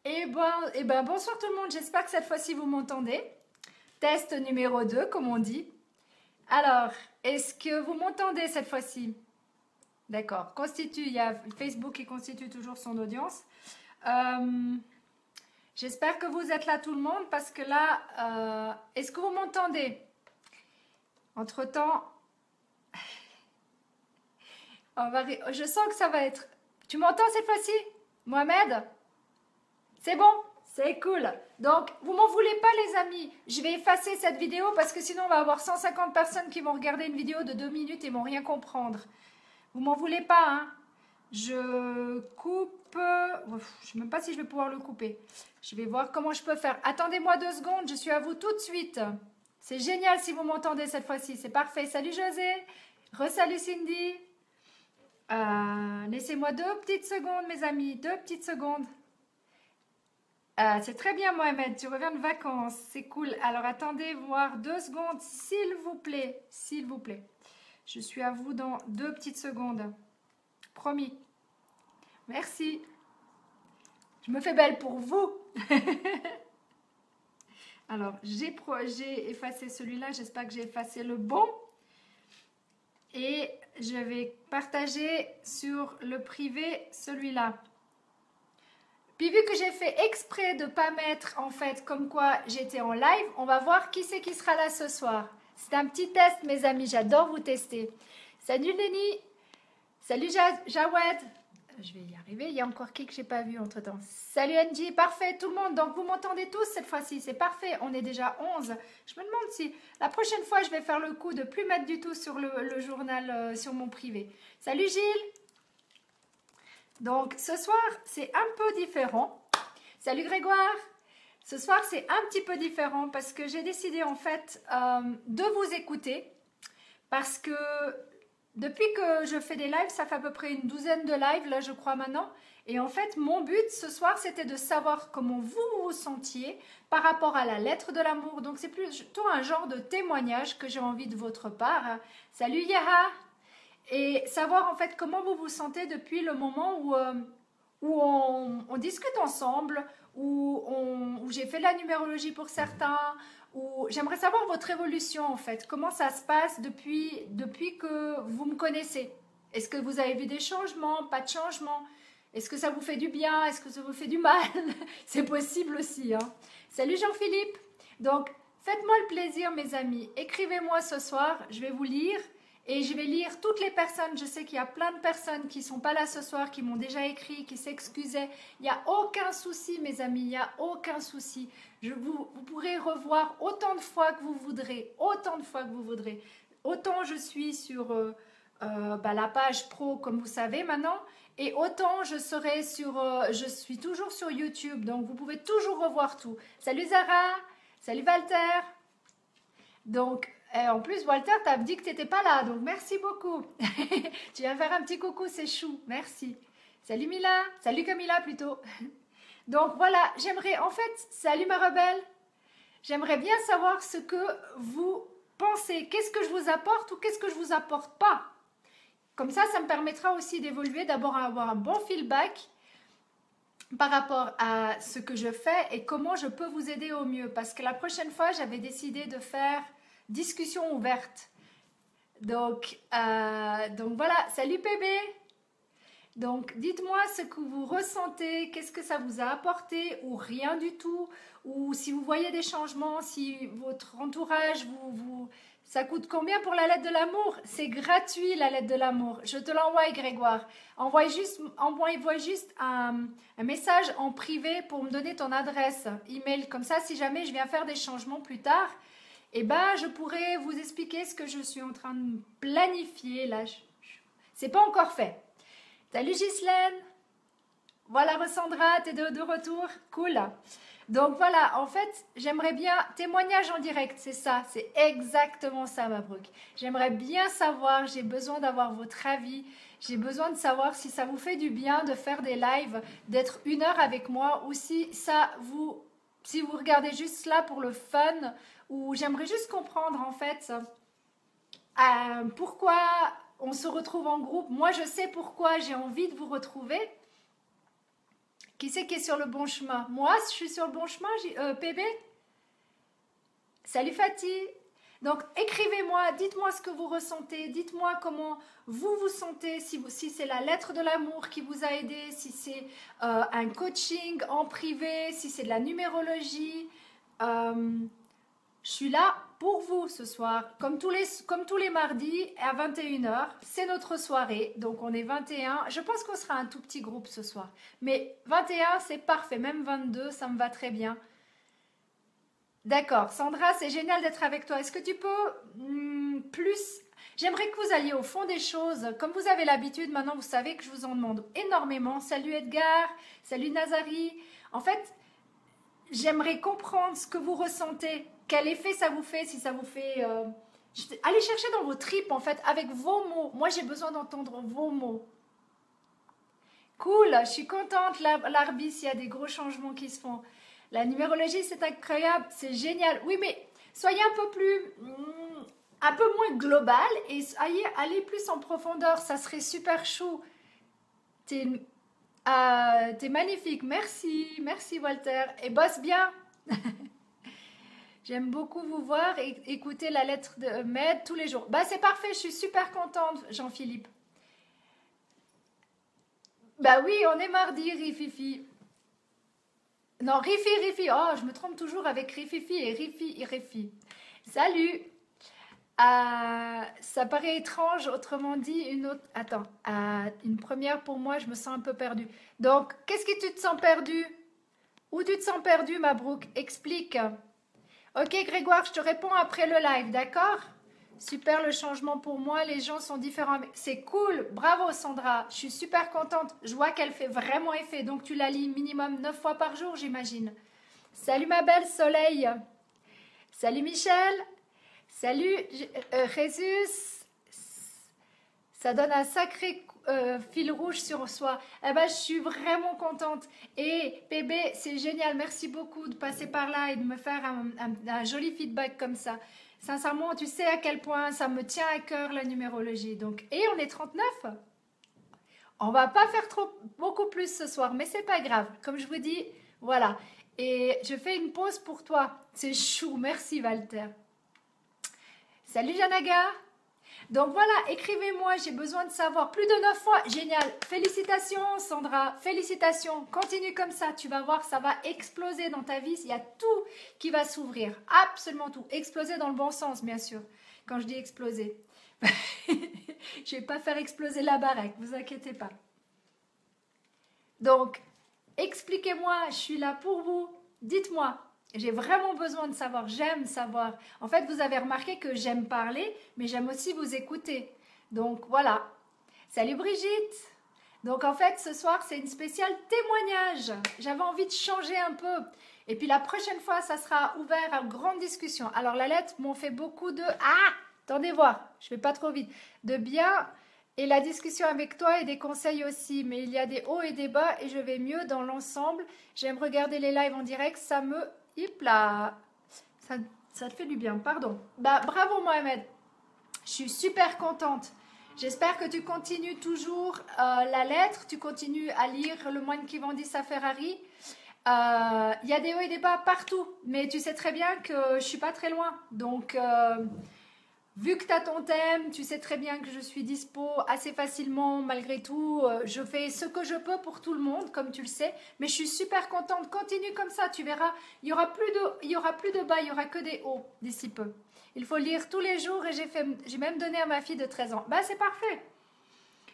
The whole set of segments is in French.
Bonsoir tout le monde, j'espère que cette fois-ci vous m'entendez. Test numéro 2, comme on dit. Alors, est-ce que vous m'entendez cette fois-ci? D'accord. Il y a Facebook qui constitue toujours son audience. Euh, J'espère que vous êtes là tout le monde parce que là, est-ce que vous m'entendez? Entre-temps, je sens que ça va être... Tu m'entends cette fois-ci, Mohamed? C'est bon, c'est cool. Donc, vous m'en voulez pas les amis. Je vais effacer cette vidéo parce que sinon on va avoir 150 personnes qui vont regarder une vidéo de 2 minutes et vont rien comprendre. Vous m'en voulez pas, hein. Je coupe... Je sais même pas si je vais pouvoir le couper. Je vais voir comment je peux faire. Attendez-moi 2 secondes, je suis à vous tout de suite. C'est génial si vous m'entendez cette fois-ci, c'est parfait. Salut José, re-salut Cindy. Laissez-moi 2 petites secondes mes amis, 2 petites secondes. C'est très bien, Mohamed. Tu reviens de vacances. C'est cool. Alors, attendez voir 2 secondes, s'il vous plaît. S'il vous plaît. Je suis à vous dans 2 petites secondes. Promis. Merci. Je me fais belle pour vous. Alors, j'ai effacé celui-là. J'espère que j'ai effacé le bon. Et je vais partager sur le privé celui-là. Puis vu que j'ai fait exprès de ne pas mettre en fait comme quoi j'étais en live, on va voir qui c'est qui sera là ce soir. C'est un petit test mes amis, j'adore vous tester. Salut Lenny, salut Jawed, je vais y arriver, il y a encore qui que j'ai pas vu entre temps. Salut Angie, parfait tout le monde, donc vous m'entendez tous cette fois-ci, c'est parfait, on est déjà 11. Je me demande si la prochaine fois je vais faire le coup de plus mettre du tout sur le journal, sur mon privé. Salut Gilles. Donc, ce soir, c'est un peu différent. Salut Grégoire. Ce soir, c'est un petit peu différent parce que j'ai décidé en fait de vous écouter. Parce que depuis que je fais des lives, ça fait à peu près une douzaine de lives, là je crois maintenant. Et en fait, mon but ce soir, c'était de savoir comment vous vous sentiez par rapport à la lettre de l'amour. Donc, c'est plutôt un genre de témoignage que j'ai envie de votre part. Salut Yaha. Et savoir en fait comment vous vous sentez depuis le moment où on discute ensemble, où j'ai fait la numérologie pour certains, où j'aimerais savoir votre évolution en fait, comment ça se passe depuis que vous me connaissez. Est-ce que vous avez vu des changements, pas de changements? Est-ce que ça vous fait du bien? Est-ce que ça vous fait du mal? C'est possible aussi, hein. Salut Jean-Philippe. Donc, faites-moi le plaisir mes amis, écrivez-moi ce soir, je vais vous lire. Et je vais lire toutes les personnes. Je sais qu'il y a plein de personnes qui ne sont pas là ce soir, qui m'ont déjà écrit, qui s'excusaient. Il n'y a aucun souci, mes amis, il n'y a aucun souci. Vous pourrez revoir autant de fois que vous voudrez. Autant de fois que vous voudrez. Autant je suis sur la page pro, comme vous savez maintenant. Et autant je suis toujours sur YouTube. Donc, vous pouvez toujours revoir tout. Salut Zara. Salut Walter. Donc, en plus, Walter, t'as dit que tu n'étais pas là, donc merci beaucoup. Tu viens faire un petit coucou, c'est chou, merci. Salut Mila, salut Camilla plutôt. Donc voilà, salut ma rebelle, j'aimerais bien savoir ce que vous pensez. Qu'est-ce que je vous apporte ou qu'est-ce que je vous apporte pas? Comme ça me permettra aussi d'évoluer, d'abord à avoir un bon feedback par rapport à ce que je fais et comment je peux vous aider au mieux. Parce que la prochaine fois, j'avais décidé de faire discussion ouverte. Donc voilà, salut PB. Donc dites-moi ce que vous ressentez, qu'est-ce que ça vous a apporté ou rien du tout, ou si vous voyez des changements, si votre entourage ça coûte combien pour la lettre de l'amour? C'est gratuit la lettre de l'amour. Je te l'envoie Grégoire. Envoie juste un message en privé pour me donner ton adresse email. Comme ça, si jamais je viens faire des changements plus tard, eh ben, je pourrais vous expliquer ce que je suis en train de planifier. Là, c'est pas encore fait. Salut Ghislaine. Voilà, Ressandra, t'es de retour. Cool. Donc voilà, en fait, j'aimerais bien témoignage en direct, c'est ça, c'est exactement ça, Mabrouk. J'aimerais bien savoir, j'ai besoin d'avoir votre avis, j'ai besoin de savoir si ça vous fait du bien de faire des lives, d'être 1 heure avec moi, ou si vous regardez juste là pour le fun, ou j'aimerais juste comprendre en fait pourquoi on se retrouve en groupe. Moi, je sais pourquoi j'ai envie de vous retrouver. Qui c'est qui est sur le bon chemin? Moi, je suis sur le bon chemin, PB? Salut Fatih. Donc, écrivez-moi, dites-moi ce que vous ressentez, dites-moi comment vous vous sentez, si c'est la lettre de l'amour qui vous a aidé, si c'est un coaching en privé, si c'est de la numérologie. Je suis là pour vous ce soir, comme tous les mardis à 21h. C'est notre soirée, donc on est 21. Je pense qu'on sera un tout petit groupe ce soir. Mais 21, c'est parfait, même 22, ça me va très bien. D'accord, Sandra, c'est génial d'être avec toi. Est-ce que tu peux plus... J'aimerais que vous alliez au fond des choses. Comme vous avez l'habitude, maintenant vous savez que je vous en demande énormément. Salut Edgar, salut Nazari. En fait, j'aimerais comprendre ce que vous ressentez. Quel effet ça vous fait, si ça vous fait... Allez chercher dans vos tripes, en fait, avec vos mots. Moi, j'ai besoin d'entendre vos mots. Cool, je suis contente, l'Arbis, il y a des gros changements qui se font. La numérologie, c'est incroyable, c'est génial. Oui, mais soyez un peu moins global et allez plus en profondeur. Ça serait super chou. T'es magnifique. Merci Walter. Et bosse bien. J'aime beaucoup vous voir et écouter la lettre de Med tous les jours. Bah, c'est parfait, je suis super contente, Jean-Philippe. Bah oui, on est mardi, Rififi. Non, Rifi. Oh, je me trompe toujours avec Rififi et Rifi. Salut. Ça paraît étrange, autrement dit, une autre... Attends, une première pour moi, je me sens un peu perdue. Donc, qu'est-ce que tu te sens perdue? Où tu te sens perdue, Mabrouk? Explique. Ok, Grégoire, je te réponds après le live, d'accord? Super le changement pour moi, les gens sont différents. C'est cool, bravo Sandra, je suis super contente. Je vois qu'elle fait vraiment effet, donc tu la lis minimum 9 fois par jour, j'imagine. Salut ma belle Soleil. Salut Michel. Salut Jésus. Ça donne un sacré fil rouge sur soi. Eh ben, je suis vraiment contente. Et PB, c'est génial. Merci beaucoup de passer par là et de me faire un joli feedback comme ça. Sincèrement, tu sais à quel point ça me tient à cœur la numérologie. Donc, et on est 39. On va pas faire beaucoup plus ce soir, mais c'est pas grave. Comme je vous dis, voilà. Et je fais une pause pour toi. C'est chou. Merci Walter. Salut Janaga. Donc voilà, écrivez-moi, j'ai besoin de savoir. Plus de 9 fois, génial. Félicitations Sandra, félicitations. Continue comme ça, tu vas voir, ça va exploser dans ta vie. Il y a tout qui va s'ouvrir, absolument tout. Exploser dans le bon sens, bien sûr. Quand je dis exploser, je ne vais pas faire exploser la baraque, vous inquiétez pas. Donc, expliquez-moi, je suis là pour vous. Dites-moi. J'ai vraiment besoin de savoir, j'aime savoir. En fait, vous avez remarqué que j'aime parler, mais j'aime aussi vous écouter. Donc, voilà. Salut Brigitte. Donc, en fait, ce soir, c'est une spéciale témoignage. J'avais envie de changer un peu. Et puis, la prochaine fois, ça sera ouvert à grande discussion. Alors, la lettre m'ont fait beaucoup de... Ah, attendez voir, je ne vais pas trop vite. De bien et la discussion avec toi et des conseils aussi. Mais il y a des hauts et des bas et je vais mieux dans l'ensemble. J'aime regarder les lives en direct, ça me... Hip là, ça te fait du bien, pardon. Bah, bravo Mohamed, je suis super contente. J'espère que tu continues toujours la lettre, tu continues à lire Le moine qui vendit sa Ferrari. Il y a des hauts et des bas partout, mais tu sais très bien que je suis pas très loin. Donc, vu que tu as ton thème, tu sais très bien que je suis dispo assez facilement malgré tout. Je fais ce que je peux pour tout le monde, comme tu le sais. Mais je suis super contente. Continue comme ça, tu verras. Il n'y aura plus de bas, il n'y aura que des hauts d'ici peu. Il faut lire tous les jours et j'ai même donné à ma fille de 13 ans. Bah, c'est parfait.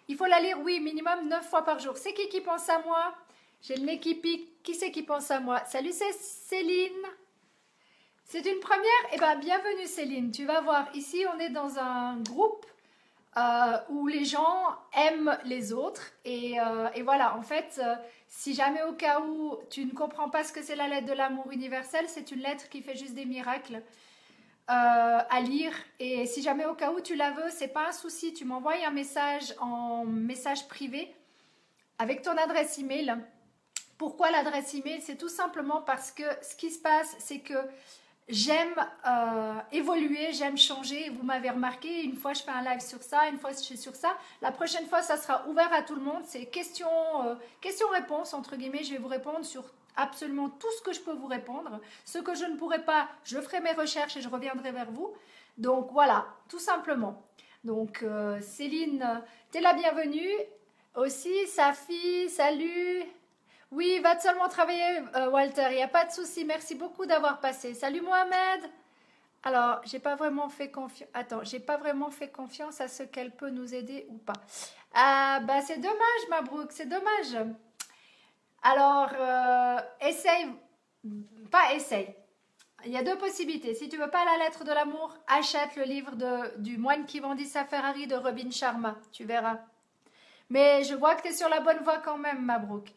Il faut la lire, oui, minimum 9 fois par jour. C'est qui pense à moi? J'ai le nez qui pique. Qui c'est qui pense à moi? Salut, c'est Céline. C'est une première? Eh bien, bienvenue Céline, tu vas voir, ici on est dans un groupe où les gens aiment les autres et voilà, en fait, si jamais au cas où tu ne comprends pas ce que c'est la lettre de l'amour universel, c'est une lettre qui fait juste des miracles à lire et si jamais au cas où tu la veux, c'est pas un souci, tu m'envoies un message en message privé avec ton adresse email. Pourquoi l'adresse email? C'est tout simplement parce que ce qui se passe, c'est que j'aime évoluer, j'aime changer. Vous m'avez remarqué, une fois je fais un live sur ça, une fois je suis sur ça. La prochaine fois, ça sera ouvert à tout le monde. C'est questions-réponses, entre guillemets. Je vais vous répondre sur absolument tout ce que je peux vous répondre. Ce que je ne pourrai pas, je ferai mes recherches et je reviendrai vers vous. Donc voilà, tout simplement. Donc Céline, t'es la bienvenue. Aussi, Safi, salut. Oui, va seulement travailler, Walter, il n'y a pas de souci. Merci beaucoup d'avoir passé. Salut Mohamed. Alors, j'ai pas vraiment fait confiance. Attends, j'ai pas vraiment fait confiance à ce qu'elle peut nous aider ou pas. Ah, bah c'est dommage, Mabrouk, c'est dommage. Alors, essaye, pas essaye. Il y a deux possibilités. Si tu veux pas la lettre de l'amour, achète le livre du moine qui vendit sa Ferrari de Robin Sharma. Tu verras. Mais je vois que tu es sur la bonne voie quand même, Mabrouk.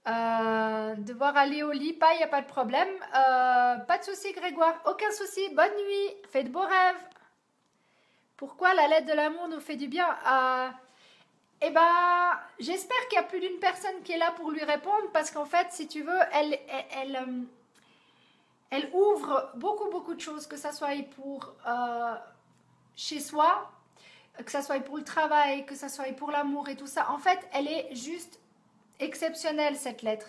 Devoir aller au lit, il n'y a pas de problème. Pas de souci, Grégoire. Aucun souci. Bonne nuit. Faites de beaux rêves. Pourquoi la lettre de l'amour nous fait du bien? Eh ben, j'espère qu'il y a plus d'une personne qui est là pour lui répondre parce qu'en fait, si tu veux, elle ouvre beaucoup de choses, que ça soit pour chez soi, que ça soit pour le travail, que ça soit pour l'amour et tout ça. En fait, elle est juste exceptionnelle, cette lettre.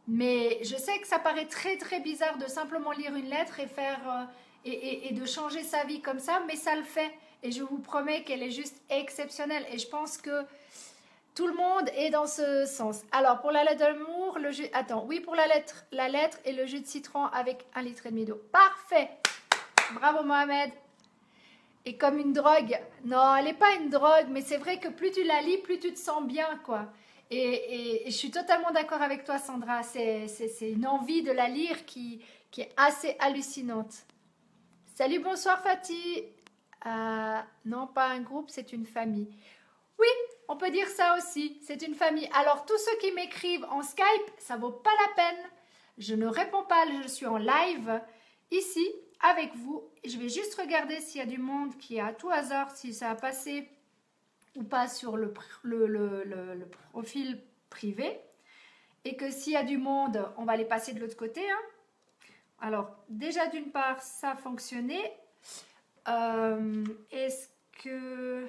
Mais je sais que ça paraît très bizarre de simplement lire une lettre et faire et de changer sa vie comme ça, mais ça le fait. Et je vous promets qu'elle est juste exceptionnelle. Et je pense que tout le monde est dans ce sens. Alors, pour la lettre d'amour, le jus... Attends, oui, pour la lettre et le jus de citron avec 1,5 litre d'eau. Parfait. Bravo, Mohamed. Et comme une drogue. Non, elle n'est pas une drogue, mais c'est vrai que plus tu la lis, plus tu te sens bien, quoi. Et je suis totalement d'accord avec toi, Sandra. C'est une envie de la lire qui est assez hallucinante. Salut, bonsoir, Fatih. Non, pas un groupe, c'est une famille. Oui, on peut dire ça aussi. C'est une famille. Alors, tous ceux qui m'écrivent en Skype, ça vaut pas la peine. Je ne réponds pas. Je suis en live ici avec vous. Je vais juste regarder s'il y a du monde qui est à tout hasard, si ça a passé ou pas sur le profil privé. Et que s'il y a du monde, on va les passer de l'autre côté. Hein. Alors, déjà d'une part, ça a fonctionné. Est-ce que...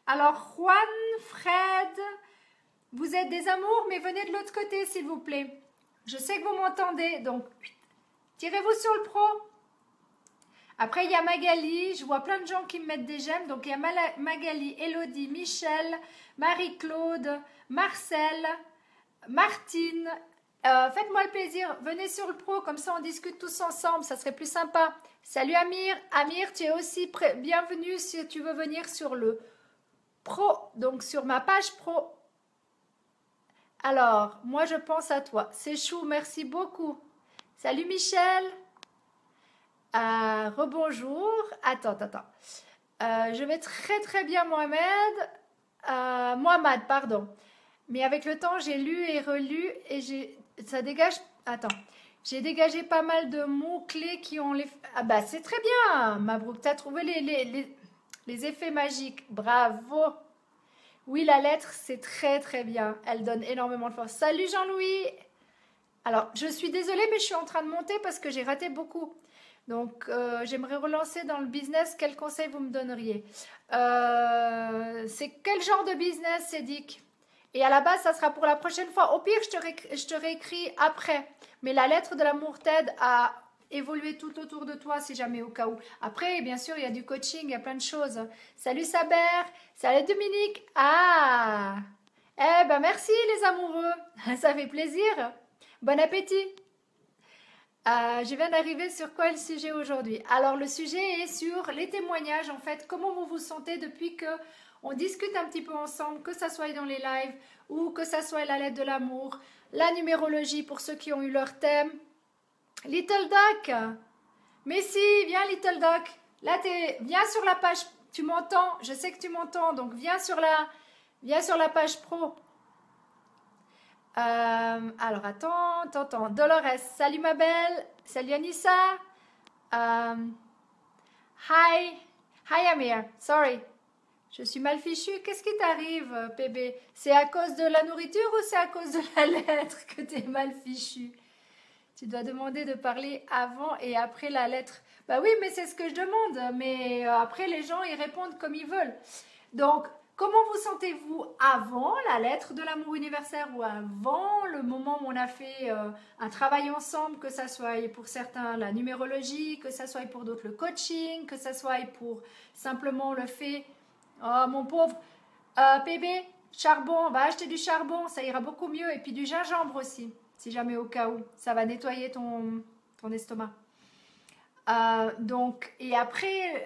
Alors, Juan, Fred, vous êtes des amours, mais venez de l'autre côté, s'il vous plaît. Je sais que vous m'entendez, donc tirez-vous sur le pro. Après, il y a Magali. Je vois plein de gens qui me mettent des j'aime. Donc, il y a Magali, Elodie, Michel, Marie-Claude, Marcel, Martine. Faites-moi le plaisir. Venez sur le pro. Comme ça, on discute tous ensemble. Ça serait plus sympa. Salut Amir. Amir, tu es aussi bienvenue si tu veux venir sur le pro. Donc, sur ma page pro. Alors, moi, je pense à toi. C'est chou. Merci beaucoup. Salut Michel. Rebonjour. Attends. Je vais très bien, Mohamed. Mohamed, pardon. Mais avec le temps, j'ai lu et relu et ça dégage. Attends. J'ai dégagé pas mal de mots-clés qui ont les... Ah bah, c'est très bien, Mabrouk. Tu as trouvé les effets magiques. Bravo. Oui, la lettre, c'est très bien. Elle donne énormément de force. Salut Jean-Louis. Alors, je suis désolée, mais je suis en train de monter parce que j'ai raté beaucoup. Donc, j'aimerais relancer dans le business. Quel conseil vous me donneriez? C'est quel genre de business, Cédric? Et à la base, ça sera pour la prochaine fois. Au pire, je te réécris après. Mais la lettre de l'amour t'aide à évoluer tout autour de toi, si jamais au cas où. Après, bien sûr, il y a du coaching, il y a plein de choses. Salut Saber. Salut Dominique. Ah! Eh ben, merci les amoureux. Ça fait plaisir. Bon appétit. Je viens d'arriver sur quoi est le sujet aujourd'hui. Alors le sujet est sur les témoignages en fait, comment vous vous sentez depuis que on discute un petit peu ensemble, que ça soit dans les lives ou que ça soit la lettre de l'amour, la numérologie pour ceux qui ont eu leur thème. Little Doc, mais si, viens Little Doc, là viens sur la page, tu m'entends, je sais que tu m'entends, donc viens sur la page pro. Alors attends. Dolores, salut ma belle. Salut Anissa. Hi Amir. Sorry. Je suis mal fichue. Qu'est-ce qui t'arrive, bébé? C'est à cause de la nourriture ou c'est à cause de la lettre que t'es mal fichue? Tu dois demander de parler avant et après la lettre. Bah oui, mais c'est ce que je demande. Mais après, les gens, ils répondent comme ils veulent. Donc, comment vous sentez-vous avant la lettre de l'amour universel ou avant le moment où on a fait un travail ensemble, que ça soit pour certains la numérologie, que ça soit pour d'autres le coaching, que ça soit pour simplement le fait, oh mon pauvre bébé, charbon, on va acheter du charbon, ça ira beaucoup mieux. Et puis du gingembre aussi, si jamais au cas où, ça va nettoyer ton estomac. Donc, et après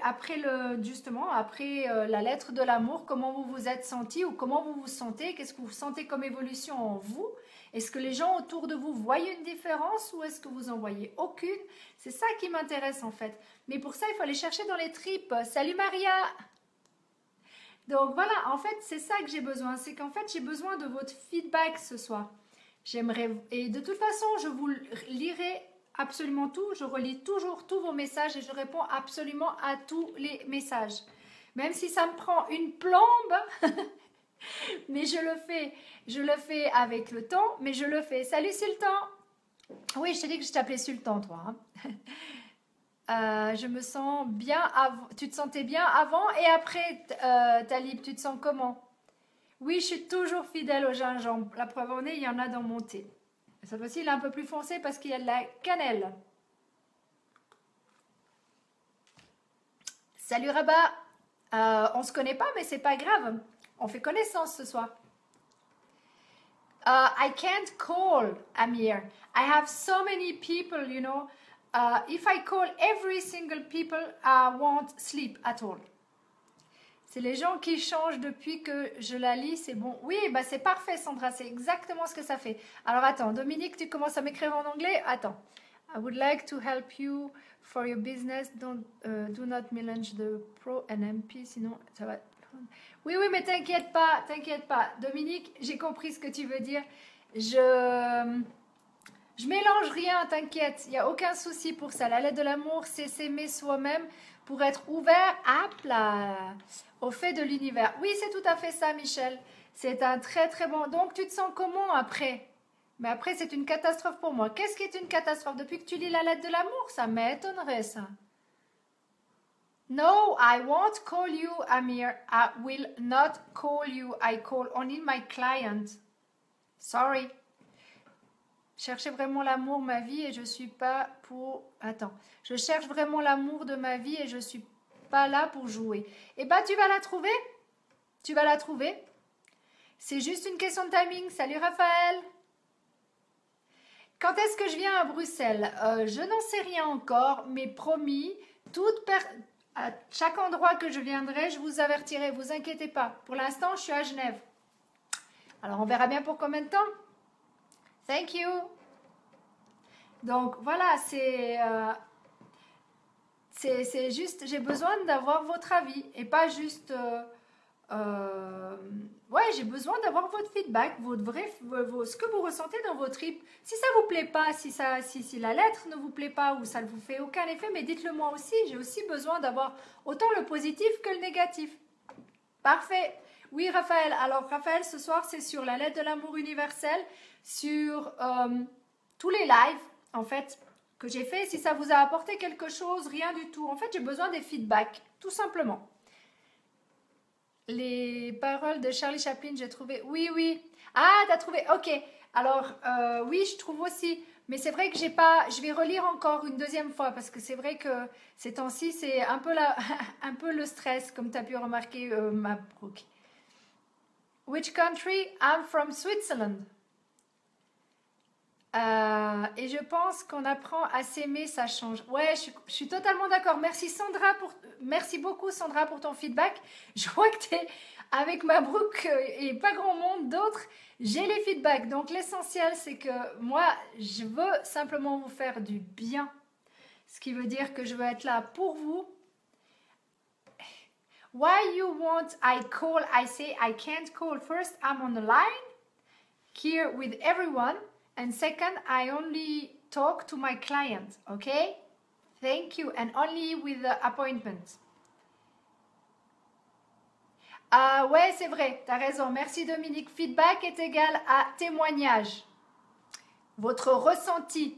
la lettre de l'amour, comment vous vous êtes senti ou comment vous vous sentez, qu'est-ce que vous sentez comme évolution en vous? Est-ce que les gens autour de vous voient une différence ou est-ce que vous en voyez aucune? C'est ça qui m'intéresse en fait. Mais pour ça, il faut aller chercher dans les tripes. Salut Maria! Donc voilà, en fait, c'est ça que j'ai besoin. C'est qu'en fait, j'ai besoin de votre feedback ce soir. J'aimerais, et de toute façon, je vous lirai absolument tout. Je relis toujours tous vos messages et je réponds absolument à tous les messages. Même si ça me prend une plombe, mais je le fais avec le temps, mais je le fais. Salut Sultan! Oui, je t'ai dit que je t'appelais Sultan, toi. Je me sens bien avant. Tu te sentais bien avant et après, Talib, tu te sens comment? Oui, je suis toujours fidèle au gingembre. La preuve en est, il y en a dans mon thé. Cette fois-ci, il est un peu plus foncé parce qu'il y a de la cannelle. Salut Rabat. On se connaît pas, mais c'est pas grave. On fait connaissance ce soir. I can't call, Amir. I have so many people, you know. If I call every single people, I won't sleep at all. C'est les gens qui changent depuis que je la lis, c'est bon. Oui, bah c'est parfait Sandra, c'est exactement ce que ça fait. Alors attends, Dominique, tu commences à m'écrire en anglais? Attends. I would like to help you for your business. Do not mélange the pro and MP, sinon ça va... Oui, mais t'inquiète pas, t'inquiète pas. Dominique, j'ai compris ce que tu veux dire. Je mélange rien, t'inquiète, il n'y a aucun souci pour ça. La lettre de l'amour, c'est s'aimer soi-même pour être ouvert au fait de l'univers. Oui, c'est tout à fait ça, Michel. C'est un très très bon... Donc, tu te sens comment après? Mais après, c'est une catastrophe pour moi. Qu'est-ce qui est une catastrophe? Depuis que tu lis la lettre de l'amour, ça m'étonnerait, ça. No, I won't call you, Amir. I will not call you. I call only my client. Sorry. Cherchez vraiment l'amour, ma vie, et je suis pas pour... Attends. Je cherche vraiment l'amour de ma vie et je suis pas là pour jouer. Eh ben, tu vas la trouver. Tu vas la trouver. C'est juste une question de timing. Salut, Raphaël. Quand est-ce que je viens à Bruxelles? Je n'en sais rien encore, mais promis, à chaque endroit que je viendrai, je vous avertirai. Vous inquiétez pas. Pour l'instant, je suis à Genève. Alors, on verra bien pour combien de temps. Thank you. Donc voilà, c'est juste, j'ai besoin d'avoir votre avis et pas juste, ouais, j'ai besoin d'avoir votre feedback, ce que vous ressentez dans vos tripes. Si ça vous plaît pas, si la lettre ne vous plaît pas ou ça ne vous fait aucun effet, mais dites-le moi aussi. J'ai aussi besoin d'avoir autant le positif que le négatif. Parfait. Oui, Raphaël. Alors, Raphaël, ce soir, c'est sur la lettre de l'amour universel, sur tous les lives, en fait, que j'ai fait. Si ça vous a apporté quelque chose, rien du tout. En fait, j'ai besoin des feedbacks, tout simplement. Les paroles de Charlie Chaplin, j'ai trouvé. Oui. Ah, t'as trouvé. Ok. Alors, oui, je trouve aussi. Mais c'est vrai que j'ai pas. Je vais relire encore une deuxième fois parce que c'est vrai que ces temps-ci, c'est un peu un peu le stress, comme tu as pu remarquer, Mabrouk. Which country? I'm from Switzerland. Et je pense qu'on apprend à s'aimer, ça change. Ouais, je suis totalement d'accord. Merci beaucoup Sandra pour ton feedback. Je vois que tu es avec Mabrouk et pas grand monde d'autres. J'ai les feedbacks. Donc l'essentiel, c'est que moi, je veux simplement vous faire du bien. Ce qui veut dire que je veux être là pour vous. Why you want I call, I say I can't call. First, I'm on the line here with everyone. And second, I only talk to my client, okay? Thank you. And only with the appointment. Ouais, c'est vrai, tu as raison. Merci Dominique. Feedback est égal à témoignage. Votre ressenti.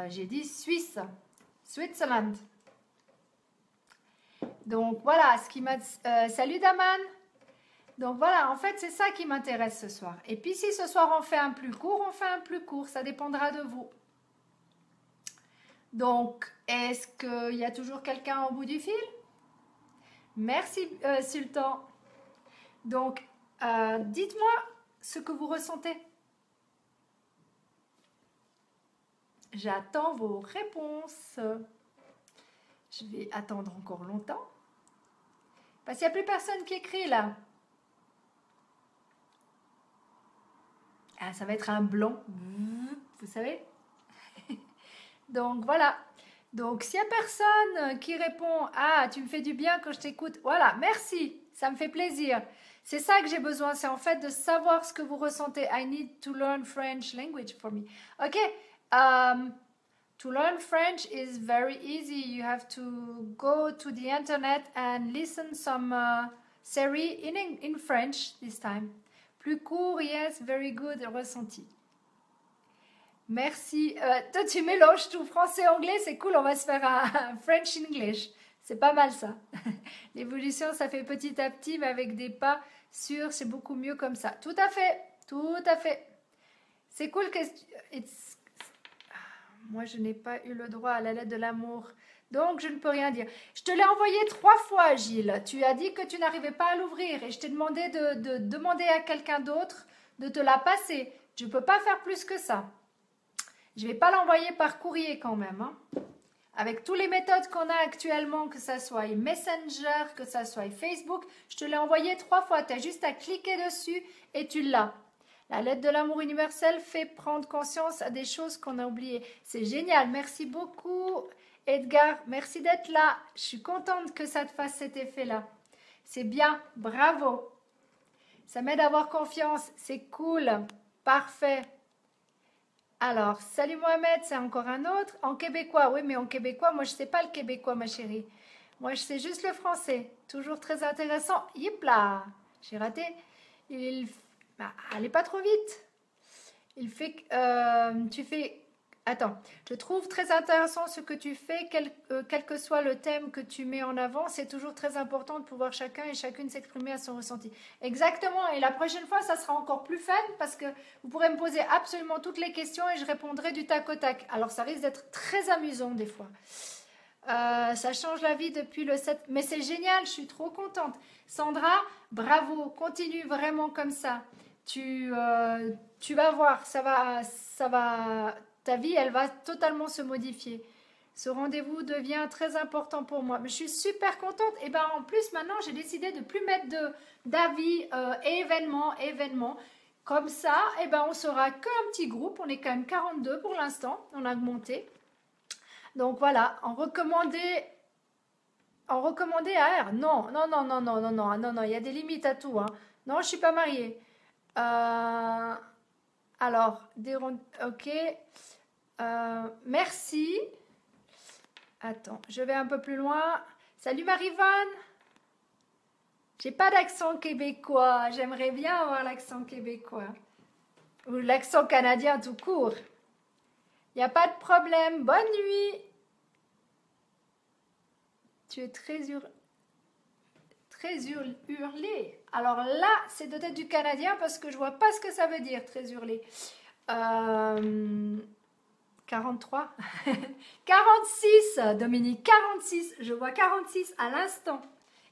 J'ai dit Suisse. Switzerland. Donc voilà ce qui m'a... salut Daman. Donc voilà, en fait c'est ça qui m'intéresse ce soir. Et puis si ce soir on fait un plus court, on fait un plus court. Ça dépendra de vous. Donc, est-ce qu'il y a toujours quelqu'un au bout du fil? Merci Sultan. Donc, dites-moi ce que vous ressentez. J'attends vos réponses. Je vais attendre encore longtemps. Parce qu'il n'y a plus personne qui écrit là. Ah, ça va être un blanc. Vous savez? Donc voilà. Donc s'il n'y a personne qui répond, ah, tu me fais du bien quand je t'écoute. Voilà, merci. Ça me fait plaisir. C'est ça que j'ai besoin. C'est en fait de savoir ce que vous ressentez. I need to learn French language for me. Ok. To learn French is very easy. You have to go to the internet and listen some series in French this time. Plus court, yes, very good, ressenti. Merci. Toi, tu mélanges tout français-anglais, c'est cool, on va se faire un French English. C'est pas mal ça. L'évolution, ça fait petit à petit, mais avec des pas sûrs, c'est beaucoup mieux comme ça. Tout à fait, tout à fait. C'est cool que... Moi, je n'ai pas eu le droit à la lettre de l'amour, donc je ne peux rien dire. Je te l'ai envoyé 3 fois, Gilles. Tu as dit que tu n'arrivais pas à l'ouvrir et je t'ai demandé de demander à quelqu'un d'autre de te la passer. Je ne peux pas faire plus que ça. Je ne vais pas l'envoyer par courrier quand même. Hein. Avec toutes les méthodes qu'on a actuellement, que ça soit Messenger, que ça soit Facebook, je te l'ai envoyé 3 fois. Tu as juste à cliquer dessus et tu l'as. La lettre de l'amour universel fait prendre conscience à des choses qu'on a oubliées. C'est génial. Merci beaucoup, Edgar. Merci d'être là. Je suis contente que ça te fasse cet effet-là. C'est bien. Bravo. Ça m'aide à avoir confiance. C'est cool. Parfait. Alors, salut Mohamed, c'est encore un autre. En québécois, oui, mais en québécois, moi, je ne sais pas le québécois, ma chérie. Moi, je sais juste le français. Toujours très intéressant. Yip là. J'ai raté. Allez pas trop vite. Il fait tu fais... Attends, je trouve très intéressant ce que tu fais, quel que soit le thème que tu mets en avant. C'est toujours très important de pouvoir chacun et chacune s'exprimer à son ressenti. Exactement, et la prochaine fois, ça sera encore plus fun parce que vous pourrez me poser absolument toutes les questions et je répondrai du tac au tac. Alors, ça risque d'être très amusant des fois. Ça change la vie depuis le 7... Mais c'est génial, je suis trop contente. Sandra, bravo, continue vraiment comme ça. Tu vas voir, ça va, ta vie, elle va totalement se modifier. Ce rendez-vous devient très important pour moi. Mais je suis super contente. Et ben en plus, maintenant, j'ai décidé de ne plus mettre d'avis événement. Comme ça, et ben on sera qu'un petit groupe. On est quand même 42 pour l'instant. On a augmenté. Donc voilà, en recommandé AR. Non, il y a des limites à tout. Hein. Non, je ne suis pas mariée. Alors, ok. Merci. Attends, je vais un peu plus loin. Salut Marie-Vanne. J'ai pas d'accent québécois. J'aimerais bien avoir l'accent québécois. Ou l'accent canadien tout court. Il n'y a pas de problème. Bonne nuit. Tu es très hurlé. Alors là, c'est peut-être du canadien parce que je vois pas ce que ça veut dire, très hurlé. 43 46, Dominique, 46. Je vois 46 à l'instant.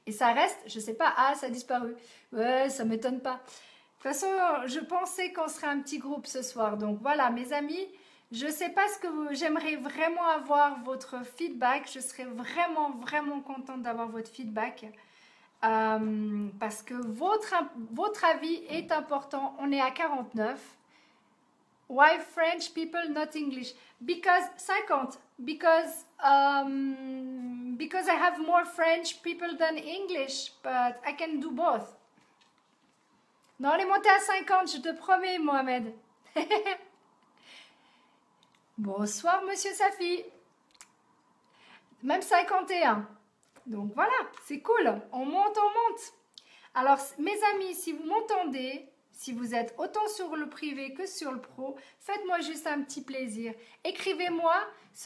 Et ça reste, je sais pas, ah, ça a disparu. Ouais, ça m'étonne pas. De toute façon, je pensais qu'on serait un petit groupe ce soir. Donc voilà, mes amis, je sais pas ce que j'aimerais vraiment avoir votre feedback. Je serais vraiment contente d'avoir votre feedback. Parce que votre avis est important. On est à 49. Why French people not English? Because 50. Because I have more French people than English, but I can do both. Non, on est monté à 50, je te promets, Mohamed. Bonsoir, Monsieur Safi. Même 51. Donc voilà, c'est cool. On monte. Alors, mes amis, si vous m'entendez, Si vous êtes autant sur le privé que sur le pro, faites-moi juste un petit plaisir. Écrivez-moi,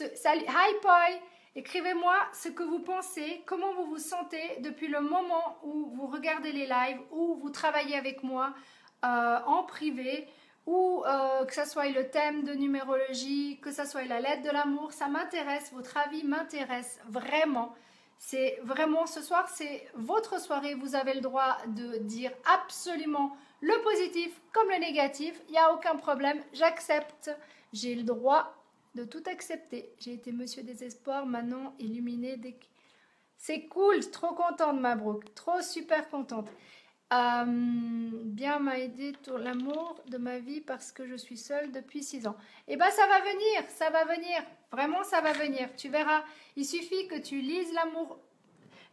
hi Poi, écrivez-moi ce que vous pensez, comment vous vous sentez depuis le moment où vous regardez les lives, où vous travaillez avec moi en privé, ou que ce soit le thème de numérologie, que ce soit la lettre de l'amour, ça m'intéresse, votre avis m'intéresse vraiment. C'est vraiment ce soir, c'est votre soirée, vous avez le droit de dire absolument le positif comme le négatif, il n'y a aucun problème, j'accepte, j'ai le droit de tout accepter. J'ai été Monsieur Désespoir, maintenant illuminé. C'est cool, trop contente Mabrouk, trop super contente. Bien m'a aidé pour l'amour de ma vie parce que je suis seule depuis 6 ans. Eh bien ça va venir, vraiment ça va venir, tu verras. Il suffit que tu lises l'amour,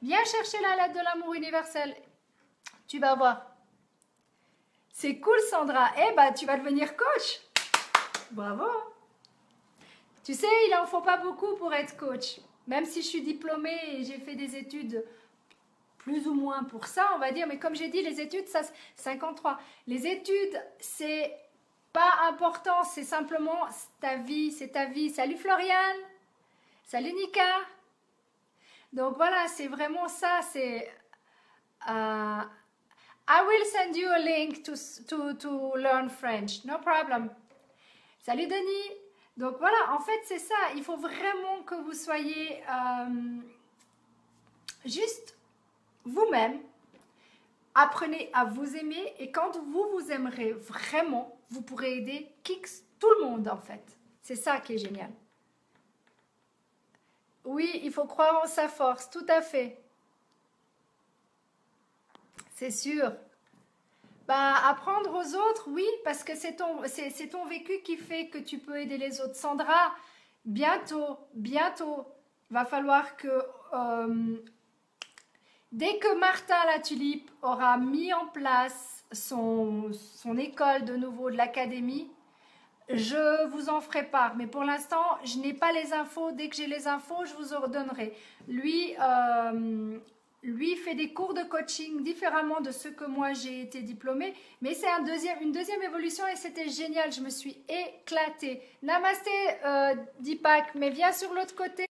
viens chercher la lettre de l'amour universel, tu vas voir. C'est cool Sandra, eh ben tu vas devenir coach. Bravo. Tu sais, il en faut pas beaucoup pour être coach. Même si je suis diplômée et j'ai fait des études plus ou moins pour ça, on va dire. Mais comme j'ai dit, les études, ça, 53. Les études, c'est pas important. C'est simplement ta vie, c'est ta vie. Salut Floriane. Salut Nika. Donc voilà, c'est vraiment ça. C'est... I will send you a link to learn French. No problem. Salut Denis. Donc voilà, en fait c'est ça, il faut vraiment que vous soyez juste vous-même, apprenez à vous aimer et quand vous vous aimerez vraiment, vous pourrez aider tout le monde en fait. C'est ça qui est génial. Oui, il faut croire en sa force, tout à fait. C'est sûr. Bah, apprendre aux autres, oui, parce que c'est ton vécu qui fait que tu peux aider les autres. Sandra, bientôt, va falloir que dès que Martin la Tulipe aura mis en place son école de nouveau de l'académie, je vous en ferai part. Mais pour l'instant, je n'ai pas les infos. Dès que j'ai les infos, je vous en redonnerai. Lui fait des cours de coaching différemment de ceux que moi j'ai été diplômée, mais c'est une deuxième évolution et c'était génial, je me suis éclatée. Namasté Deepak, mais viens sur l'autre côté.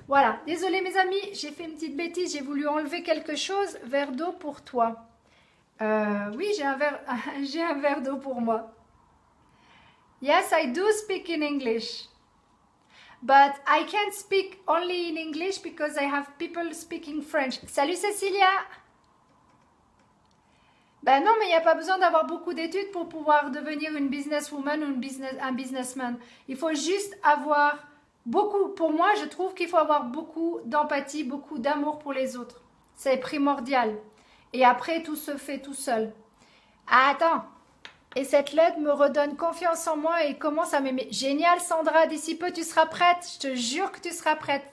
Voilà, désolée mes amis, j'ai fait une petite bêtise, j'ai voulu enlever quelque chose. Verre d'eau pour toi. Oui, j'ai un verre d'eau pour moi. Yes, I do speak in English. But I can't speak only in English because I have people speaking French. Salut Cécilia. Ben non, mais il n'y a pas besoin d'avoir beaucoup d'études pour pouvoir devenir une businesswoman ou un businessman. Il faut juste avoir beaucoup, pour moi, je trouve qu'il faut avoir beaucoup d'empathie, beaucoup d'amour pour les autres. C'est primordial. Et après, tout se fait tout seul. Ah, attends. Et cette lettre me redonne confiance en moi et commence à m'aimer. Génial Sandra, d'ici peu tu seras prête. Je te jure que tu seras prête.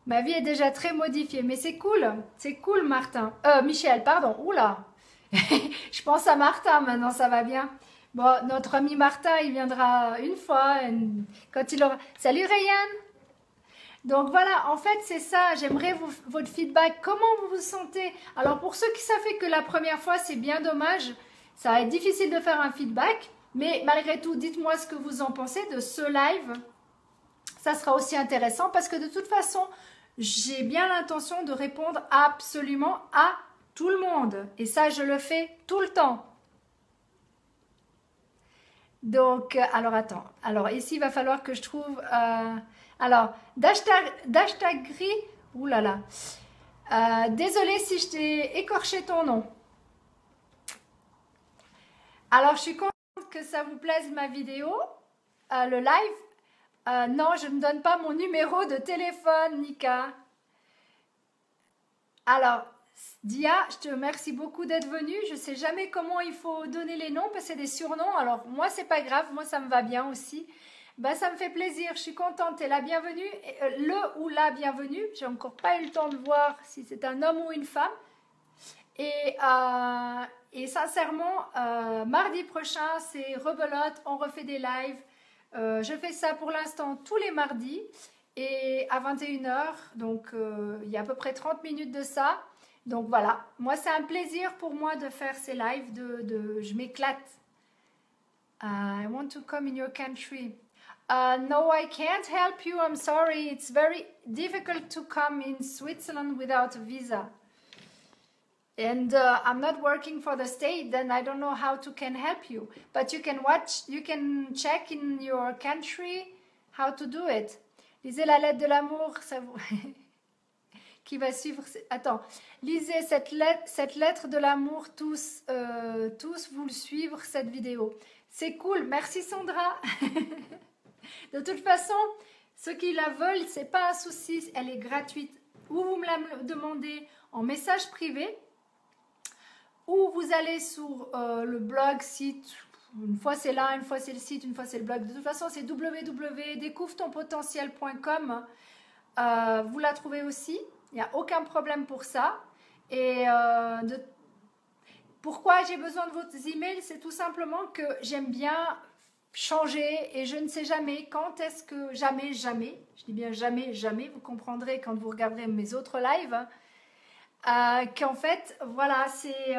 Ma vie est déjà très modifiée, mais c'est cool Martin. Michel, pardon, oula. Je pense à Martin maintenant, ça va bien. Bon, notre ami Martin, il viendra une fois, quand il aura... Salut Rayane. Donc voilà, en fait c'est ça, j'aimerais votre feedback, comment vous vous sentez. Alors pour ceux qui savent que la première fois, c'est bien dommage. Ça va être difficile de faire un feedback, mais malgré tout, dites-moi ce que vous en pensez de ce live. Ça sera aussi intéressant parce que de toute façon, j'ai bien l'intention de répondre absolument à tout le monde. Et ça, je le fais tout le temps. Donc, alors attends. Alors ici, il va falloir que je trouve... alors, d'hashtag gris. Ouh là là. Désolée si je t'ai écorché ton nom. Alors, je suis contente que ça vous plaise ma vidéo, le live. Non, je ne donne pas mon numéro de téléphone, Nika. Alors, Dia, je te remercie beaucoup d'être venue. Je ne sais jamais comment il faut donner les noms parce que c'est des surnoms. Alors, moi, c'est pas grave. Moi, ça me va bien aussi. Ben, ça me fait plaisir. Je suis contente. Tu es la bienvenue. Le ou la bienvenue. J'ai encore pas eu le temps de voir si c'est un homme ou une femme. Et sincèrement, mardi prochain, c'est rebelote, on refait des lives. Je fais ça pour l'instant tous les mardis et à 21 h. Donc, il y a à peu près 30 minutes de ça. Donc voilà, moi c'est un plaisir pour moi de faire ces lives, je m'éclate. I want to come in your country. No, I can't help you, I'm sorry. It's very difficult to come in Switzerland without a visa. And I'm not working for the state, then I don't know how to can help you. But you can check in your country how to do it. Lisez la lettre de l'amour, ça vous... qui va suivre... Attends, lisez cette lettre de l'amour, tous vous le suivre, cette vidéo. C'est cool, merci Sandra. De toute façon, ceux qui la veulent, c'est pas un souci, elle est gratuite. Ou vous me la demandez en message privé, ou vous allez sur le blog, site, une fois c'est là, une fois c'est le site, une fois c'est le blog. De toute façon, c'est www.découvretonpotentiel.com. Vous la trouvez aussi, il n'y a aucun problème pour ça. Et pourquoi j'ai besoin de vos emails, c'est tout simplement que j'aime bien changer et je ne sais jamais quand est-ce que, jamais, je dis bien jamais, vous comprendrez quand vous regarderez mes autres lives, qu'en fait, voilà, c'est...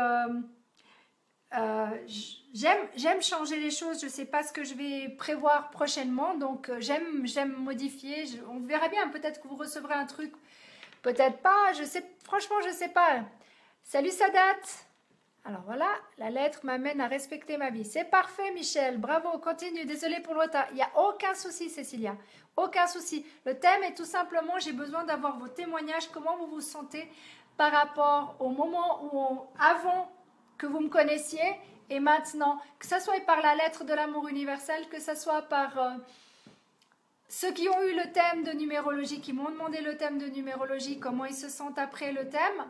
j'aime changer les choses, je ne sais pas ce que je vais prévoir prochainement, donc j'aime modifier, on verra bien, peut-être que vous recevrez un truc, peut-être pas, franchement je ne sais pas. Salut Sadat. Alors voilà, la lettre m'amène à respecter ma vie. C'est parfait Michel, bravo, continue, désolée pour le retard. Il n'y a aucun souci Cécilia, aucun souci. Le thème est tout simplement, j'ai besoin d'avoir vos témoignages, comment vous vous sentez par rapport au moment avant que vous me connaissiez et maintenant, que ce soit par la lettre de l'amour universel, que ce soit par ceux qui ont eu le thème de numérologie, qui m'ont demandé le thème de numérologie, comment ils se sentent après le thème.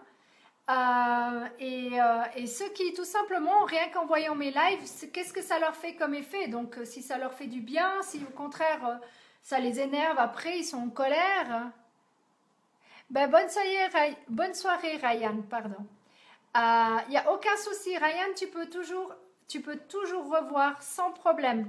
Et ceux qui tout simplement, rien qu'en voyant mes lives, qu'est-ce que ça leur fait comme effet? Donc si ça leur fait du bien, si au contraire ça les énerve, après ils sont en colère. Ben, bonne soirée Ryan, pardon. Il n'y a aucun souci Ryan, tu peux toujours revoir sans problème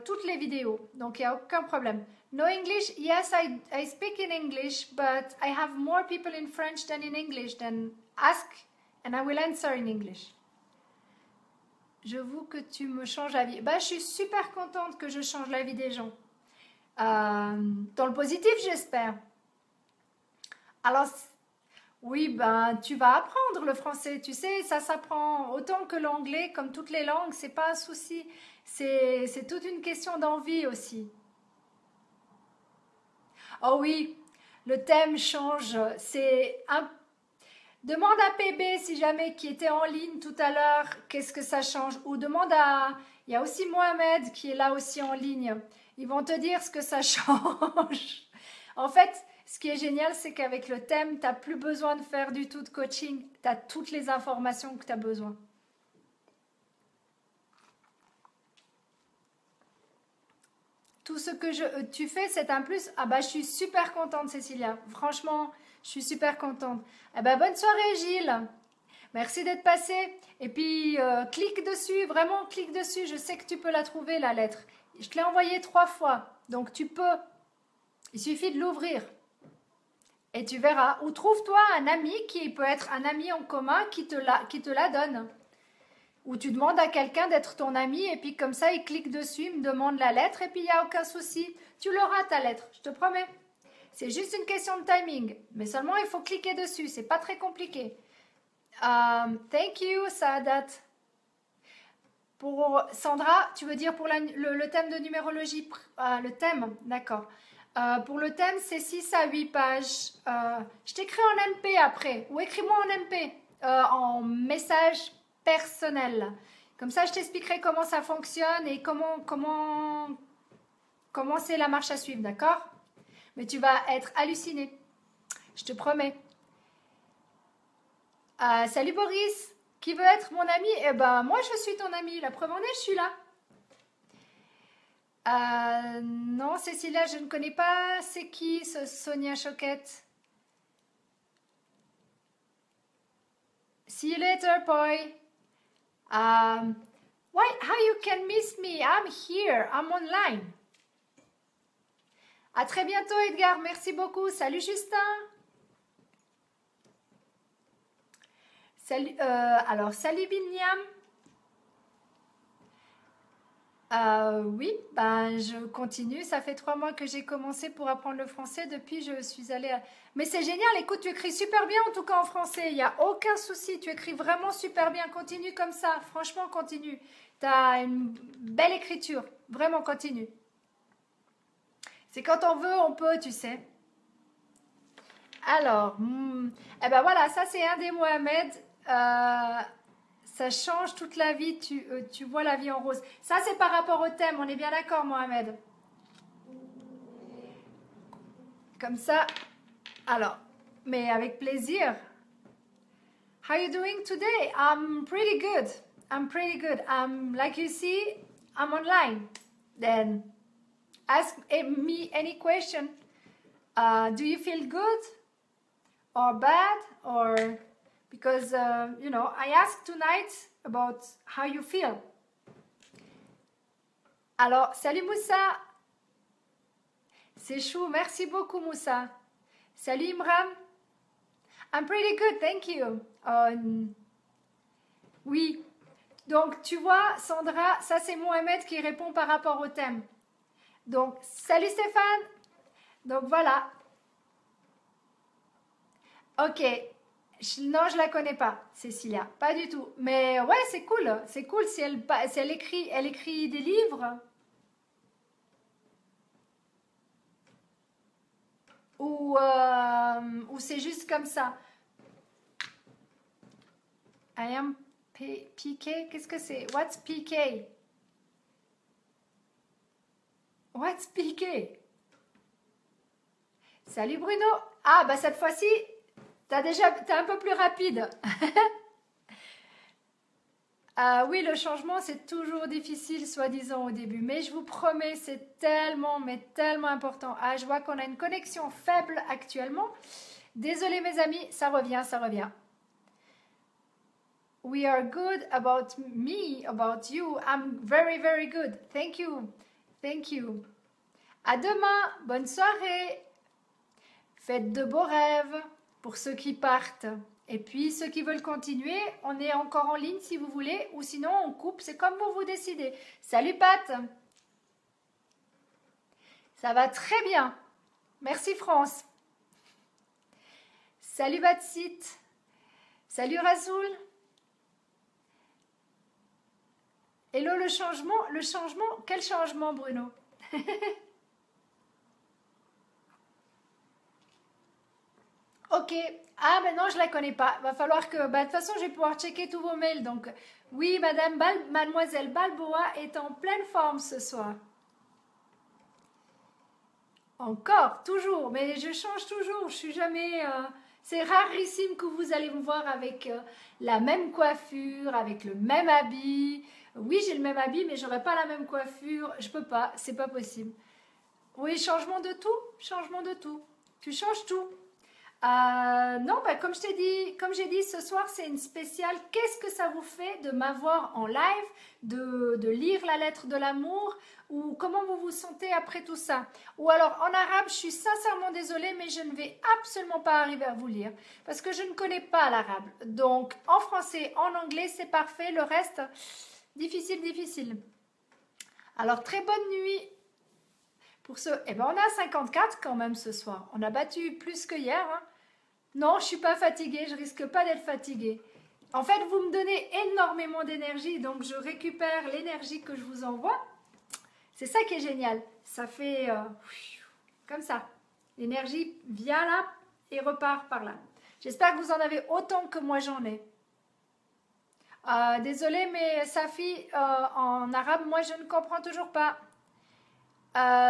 toutes les vidéos, donc il n'y a aucun problème. No English? Yes, I speak in English, but I have more people in French than in English. Then ask and I will answer in English. Je veux que tu me changes la vie. Ben, je suis super contente que je change la vie des gens. Dans le positif, j'espère. Alors, oui, ben, tu vas apprendre le français. Tu sais, ça s'apprend autant que l'anglais, comme toutes les langues. C'est pas un souci. C'est toute une question d'envie aussi. Oh oui, le thème change. Demande à PB si jamais qui était en ligne tout à l'heure, qu'est-ce que ça change. Ou demande à... Il y a aussi Mohamed qui est là aussi en ligne. Ils vont te dire ce que ça change. En fait, ce qui est génial, c'est qu'avec le thème, tu n'as plus besoin de faire du tout de coaching. Tu as toutes les informations que tu as besoin. Tout ce que tu fais, c'est un plus. Ah bah, je suis super contente, Cécilia. Franchement, je suis super contente. Ah bah, bonne soirée, Gilles. Merci d'être passé. Et puis, clique dessus, vraiment, clique dessus. Je sais que tu peux la trouver, la lettre. Je te l'ai envoyée 3 fois. Donc, tu peux. Il suffit de l'ouvrir. Et tu verras. Ou trouve-toi un ami qui peut être un ami en commun qui te la donne. Ou tu demandes à quelqu'un d'être ton ami et puis comme ça, il clique dessus, il me demande la lettre et puis il n'y a aucun souci. Tu l'auras ta lettre, je te promets. C'est juste une question de timing. Mais seulement, il faut cliquer dessus. C'est pas très compliqué. Thank you, Saadat. Pour Sandra, tu veux dire pour le thème de numérologie, le thème, d'accord. Pour le thème, c'est 6 à 8 pages. Je t'écris en MP après. Ou écris-moi en MP, en message personnel. Comme ça, je t'expliquerai comment ça fonctionne et comment c'est la marche à suivre, d'accord? Mais tu vas être halluciné. Je te promets. Salut Boris. Qui veut être mon ami? Eh ben, moi, je suis ton ami. La preuve en est, je suis là. Non, Cécilia, je ne connais pas. C'est qui, ce Sonia Choquette? See you later, boy. How you can miss me? I'm here. I'm online. À très bientôt, Edgar. Merci beaucoup. Salut, Justin. Salut, alors, salut Binyam. Oui, ben je continue. Ça fait 3 mois que j'ai commencé pour apprendre le français. Depuis, je suis allée à... Mais c'est génial, écoute, tu écris super bien en tout cas en français. Il n'y a aucun souci, tu écris vraiment super bien. Continue comme ça, franchement, continue. Tu as une belle écriture, vraiment continue. C'est quand on veut, on peut, tu sais. Alors, eh ben voilà, ça c'est un des Mohamed. Euh, Ça change toute la vie, tu vois la vie en rose. Ça, c'est par rapport au thème, on est bien d'accord, Mohamed. Comme ça, alors, mais avec plaisir. How are you doing today? I'm pretty good. I'm pretty good. Like you see, I'm online. Then ask me any question. Do you feel good or bad or because I asked tonight about how you feel. Alors, salut Moussa. C'est chou, merci beaucoup Moussa. Salut Imran. I'm pretty good, thank you. Oui, donc tu vois Sandra, ça c'est Mohamed qui répond par rapport au thème. Donc, salut Stéphane. Donc voilà. Ok. Non, je la connais pas, Cécilia, pas du tout. Mais ouais, c'est cool si elle écrit des livres. Ou c'est juste comme ça. I am PK, qu'est-ce que c'est? What's PK? What's PK? Salut Bruno. Ah, bah cette fois-ci, t'es un peu plus rapide. Oui, le changement, c'est toujours difficile, soi-disant, au début. Mais je vous promets, c'est tellement, mais tellement important. Ah, je vois qu'on a une connexion faible actuellement. Désolée, mes amis, ça revient, ça revient. We are good about me, about you. I'm very, very good. Thank you. Thank you. À demain. Bonne soirée. Faites de beaux rêves pour ceux qui partent. Et puis, ceux qui veulent continuer, on est encore en ligne si vous voulez, ou sinon on coupe, c'est comme vous décidez. Salut Pat. Ça va très bien. Merci France. Salut Batsit. Salut Rasoul. Hello le changement, quel changement Bruno? Ok. Ah, mais non, je la connais pas. Va falloir que... Bah, de toute façon, je vais pouvoir checker tous vos mails. Donc, oui, Mademoiselle Balboa est en pleine forme ce soir. Encore, toujours. Mais je change toujours. Je suis jamais... C'est rarissime que vous allez me voir avec la même coiffure, avec le même habit. Oui, j'ai le même habit, mais j'aurai pas la même coiffure. Je peux pas. C'est pas possible. Oui, changement de tout. Changement de tout. Tu changes tout. Non, bah, comme j'ai dit, ce soir c'est une spéciale. Qu'est-ce que ça vous fait de m'avoir en live, de lire la lettre de l'amour, ou comment vous vous sentez après tout ça? Ou alors en arabe, je suis sincèrement désolée, mais je ne vais absolument pas arriver à vous lire parce que je ne connais pas l'arabe. Donc en français, en anglais, c'est parfait. Le reste, difficile, difficile. Alors très bonne nuit. Pour ce, eh ben on a 54 quand même ce soir. On a battu plus que hier. Hein. Non, je ne suis pas fatiguée. Je risque pas d'être fatiguée. En fait, vous me donnez énormément d'énergie. Donc, je récupère l'énergie que je vous envoie. C'est ça qui est génial. Ça fait comme ça. L'énergie vient là et repart par là. J'espère que vous en avez autant que moi j'en ai. Désolée, mais Safi, en arabe, moi je ne comprends toujours pas.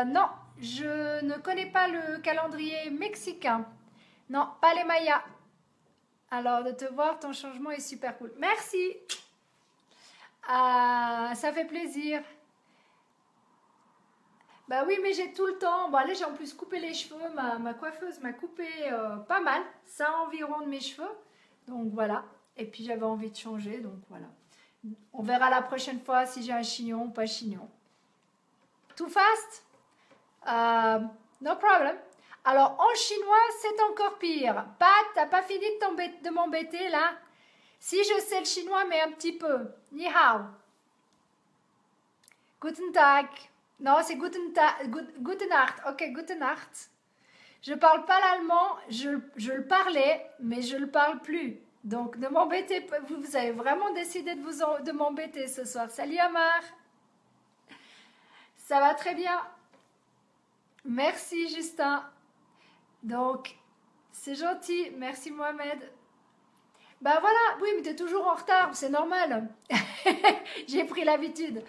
Non, je ne connais pas le calendrier mexicain. Non, pas les Mayas. Alors, de te voir, ton changement est super cool. Merci. Ça fait plaisir. Bah oui, mais j'ai tout le temps. Bon, allez, j'ai en plus coupé les cheveux. Ma coiffeuse m'a coupé pas mal. Ça environ de mes cheveux. Donc voilà. Et puis j'avais envie de changer. Donc voilà. On verra la prochaine fois si j'ai un chignon ou pas chignon. Too fast? No problem. Alors, en chinois, c'est encore pire. Pat, t'as pas fini de m'embêter là? Si je sais le chinois, mais un petit peu. Ni hao. Guten Tag. Non, c'est guten Tag. Gute Nacht. Ok, gute Nacht. Je parle pas l'allemand. Je le parlais, mais je le parle plus. Donc, ne m'embêtez pas. Vous avez vraiment décidé de m'embêter ce soir. Salut Amar. Ça va très bien. Merci Justin. Donc, c'est gentil. Merci Mohamed. Bah voilà, oui, mais t'es toujours en retard, c'est normal. J'ai pris l'habitude.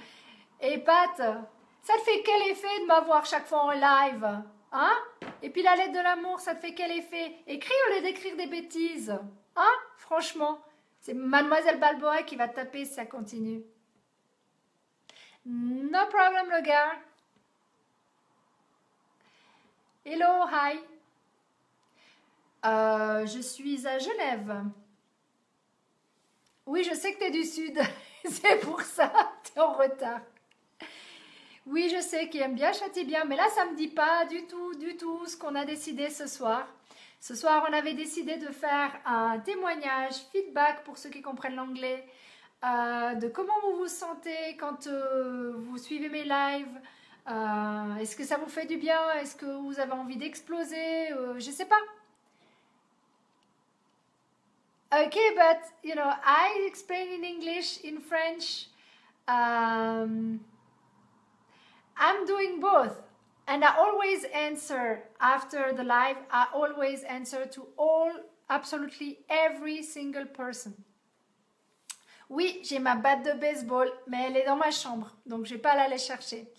Et Pat, ça te fait quel effet de m'avoir chaque fois en live? Hein? Et puis la lettre de l'amour, ça te fait quel effet? Écris au lieu d'écrire des bêtises. Hein? Franchement, c'est Mademoiselle Balboa qui va te taper si ça continue. No problem, le gars. Hello, hi. Je suis à Genève. Oui, je sais que tu es du sud. C'est pour ça, tu es en retard. Oui, je sais qu'il aime bien, châtie bien, mais là, ça ne me dit pas du tout ce qu'on a décidé ce soir. Ce soir, on avait décidé de faire un témoignage, feedback pour ceux qui comprennent l'anglais, de comment vous vous sentez quand vous suivez mes lives. Est-ce que ça vous fait du bien? Est-ce que vous avez envie d'exploser? Je ne sais pas. Okay, but you know, I explain in English, in French. I'm doing both, and I always answer after the live. I always answer to absolutely every single person. Oui, j'ai ma batte de baseball, mais elle est dans ma chambre, donc je vais pas l'aller chercher.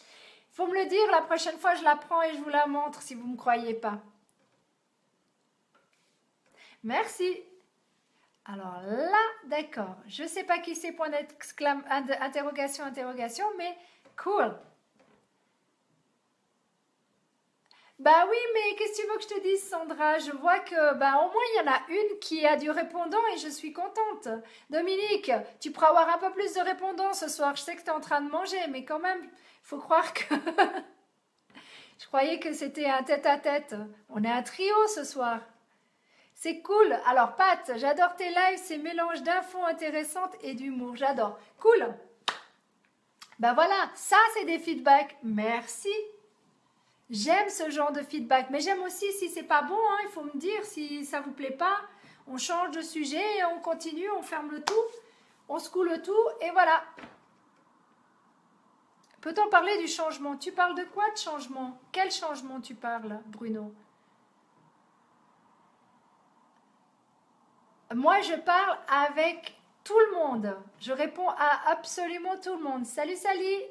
Il faut me le dire, la prochaine fois je la prends et je vous la montre si vous me croyez pas. Merci. Alors là, d'accord. Je ne sais pas qui c'est, point d'interrogation, interrogation, mais cool. Bah oui, mais qu'est-ce que tu veux que je te dise, Sandra? Je vois que, bah au moins, il y en a une qui a du répondant et je suis contente. Dominique, tu pourras avoir un peu plus de répondants ce soir. Je sais que tu es en train de manger, mais quand même, il faut croire que... Je croyais que c'était un tête-à-tête. On est un trio ce soir. C'est cool. Alors, Pat, j'adore tes lives, ces mélanges d'infos intéressantes et d'humour. J'adore. Cool. Ben voilà, ça, c'est des feedbacks. Merci. J'aime ce genre de feedback. Mais j'aime aussi, si c'est pas bon, hein, il faut me dire si ça vous plaît pas. On change de sujet et on continue, on ferme le tout. On secoue le tout et voilà. Peut-on parler du changement? Tu parles de quoi de changement? Quel changement tu parles, Bruno? Moi, je parle avec tout le monde. Je réponds à absolument tout le monde. Salut, salut.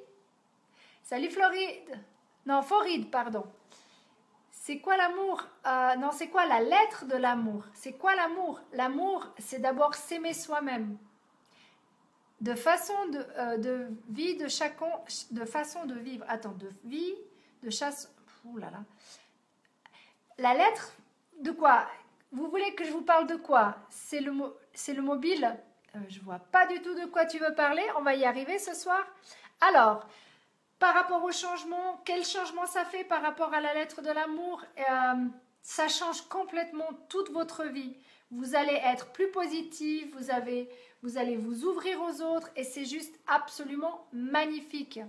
Salut, Floride. Non, Floride, pardon. C'est quoi l'amour? Non, c'est quoi la lettre de l'amour? C'est quoi l'amour? L'amour, c'est d'abord s'aimer soi-même. De façon de vie de chacun, de façon de vivre. Attends, de vie, de chasse. Ouh là là. La lettre de quoi? Vous voulez que je vous parle de quoi? C'est le mobile. Je vois pas du tout de quoi tu veux parler. On va y arriver ce soir. Alors, par rapport au changement, quel changement ça fait par rapport à la lettre de l'amour? Ça change complètement toute votre vie. Vous allez être plus positif, vous allez vous ouvrir aux autres et c'est juste absolument magnifique.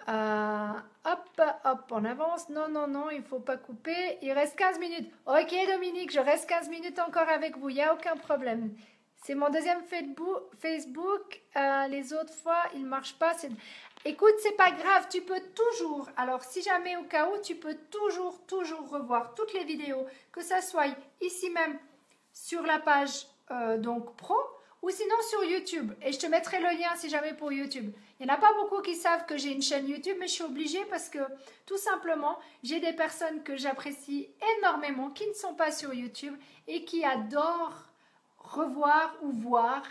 Hop, hop, on avance. Non, non, non, il ne faut pas couper. Il reste 15 minutes. Ok, Dominique, je reste 15 minutes encore avec vous. Il n'y a aucun problème. C'est mon deuxième Facebook. Les autres fois, il ne marche pas. Écoute, c'est pas grave. Tu peux toujours, alors si jamais au cas où, tu peux toujours revoir toutes les vidéos, que ça soit ici même sur la page donc pro, ou sinon sur YouTube. Et je te mettrai le lien si jamais pour YouTube. Il n'y en a pas beaucoup qui savent que j'ai une chaîne YouTube, mais je suis obligée parce que tout simplement, j'ai des personnes que j'apprécie énormément qui ne sont pas sur YouTube et qui adorent revoir ou voir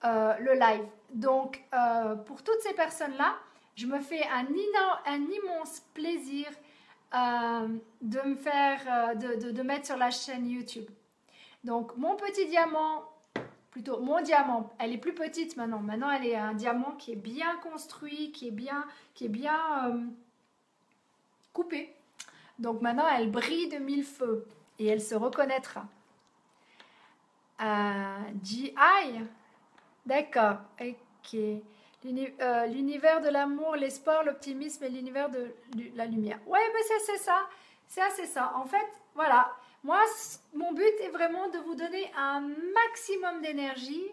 le live. Donc, pour toutes ces personnes-là, je me fais un immense plaisir de me faire, de mettre sur la chaîne YouTube. Donc, mon petit diamant... Plutôt mon diamant, elle est plus petite maintenant. Maintenant, elle est un diamant qui est bien construit, qui est bien coupé. Donc maintenant, elle brille de mille feux et elle se reconnaîtra. GI, D'accord, ok. L'univers de l'amour, l'espoir, l'optimisme et l'univers de la lumière. Ouais, mais c'est ça. C'est assez ça. En fait, voilà. Moi, mon but est vraiment de vous donner un maximum d'énergie.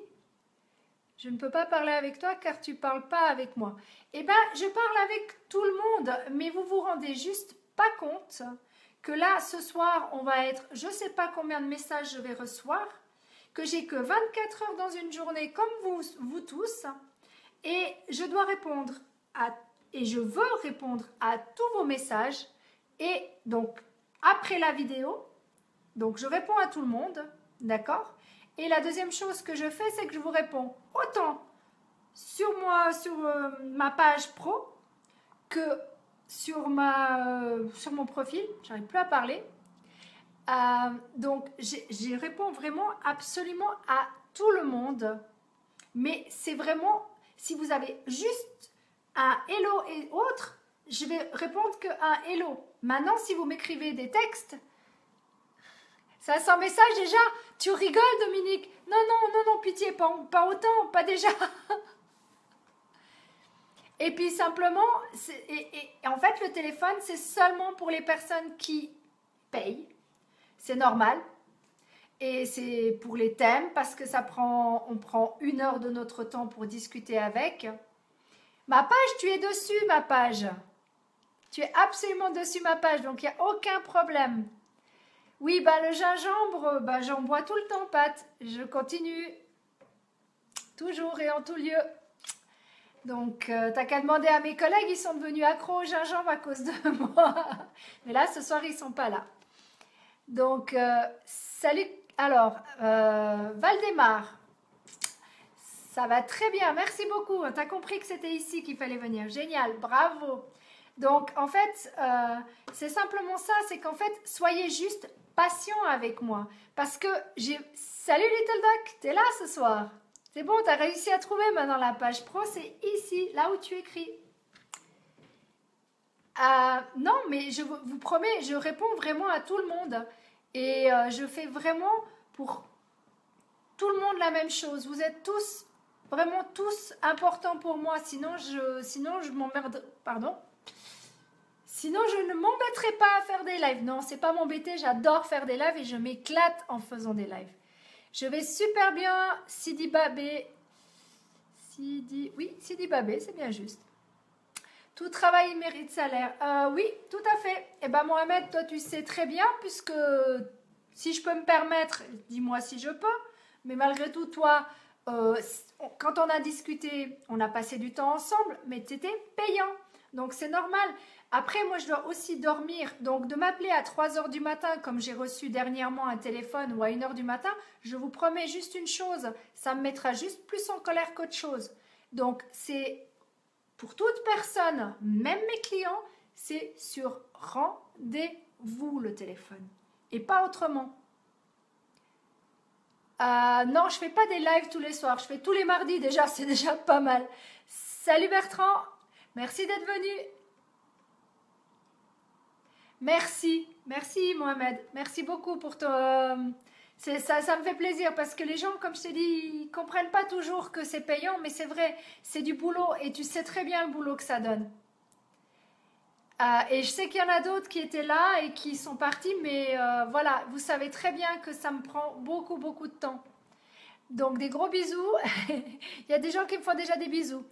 Je ne peux pas parler avec toi car tu ne parles pas avec moi. Eh bien, je parle avec tout le monde, mais vous vous rendez juste pas compte que là, ce soir, on va être, je ne sais pas combien de messages je vais recevoir, que j'ai que 24 heures dans une journée comme vous tous, et je dois répondre et je veux répondre à tous vos messages. Et donc, après la vidéo, donc je réponds à tout le monde, d'accord? Et la deuxième chose que je fais, c'est que je vous réponds autant sur ma page pro que sur mon profil. J'arrive plus à parler. Donc, j'y réponds vraiment absolument à tout le monde. Mais c'est vraiment, si vous avez juste un hello et autres, je vais répondre qu'un hello. Maintenant, si vous m'écrivez des textes, 500 messages déjà, tu rigoles Dominique? Non, non, non, non, pitié, pas autant, pas déjà. Et puis simplement, et en fait le téléphone c'est seulement pour les personnes qui payent, c'est normal. Et c'est pour les thèmes parce que on prend 1 heure de notre temps pour discuter avec. Ma page, tu es dessus ma page. Tu es absolument dessus ma page, donc il n'y a aucun problème. Oui, bah le gingembre, bah, j'en bois tout le temps, Pat. Je continue. Toujours et en tout lieu. Donc, t'as qu'à demander à mes collègues, ils sont devenus accros au gingembre à cause de moi. Mais là, ce soir, ils ne sont pas là. Donc, salut. Alors, Valdemar, ça va très bien. Merci beaucoup. Tu as compris que c'était ici qu'il fallait venir. Génial, bravo. Donc, en fait, c'est simplement ça. C'est qu'en fait, soyez juste patient avec moi. Parce que Salut Little Duck, t'es là ce soir. C'est bon, tu as réussi à trouver maintenant la page pro, c'est ici, là où tu écris. Non, mais je vous promets, je réponds vraiment à tout le monde. Et je fais vraiment pour tout le monde la même chose. Vous êtes tous, vraiment tous importants pour moi. Sinon, je m'emmerde. Pardon. Sinon, je ne m'embêterai pas à faire des lives. Non, c'est pas m'embêter, j'adore faire des lives et je m'éclate en faisant des lives. Je vais super bien, Sidi Babé. Oui, Sidi Babé, c'est bien juste. Tout travail mérite salaire. Oui, tout à fait. Eh bien, Mohamed, toi, tu sais très bien, puisque si je peux me permettre, dis-moi si je peux, mais malgré tout, toi, quand on a discuté, on a passé du temps ensemble, mais c'était payant. Donc, c'est normal. Après, moi, je dois aussi dormir. Donc, de m'appeler à 3 heures du matin, comme j'ai reçu dernièrement un téléphone, ou à 1 heure du matin, je vous promets juste une chose, ça me mettra juste plus en colère qu'autre chose. Donc, c'est pour toute personne, même mes clients, c'est sur rendez-vous le téléphone. Et pas autrement. Non, je fais pas des lives tous les soirs. Je fais tous les mardis déjà, c'est déjà pas mal. Salut Bertrand, merci d'être venu. Merci Mohamed, merci beaucoup pour ton... ça me fait plaisir parce que les gens, comme je t'ai dit, ils comprennent pas toujours que c'est payant, mais c'est vrai, c'est du boulot et tu sais très bien le boulot que ça donne. Et je sais qu'il y en a d'autres qui étaient là et qui sont partis, mais voilà, vous savez très bien que ça me prend beaucoup de temps. Donc des gros bisous. Il y a des gens qui me font déjà des bisous.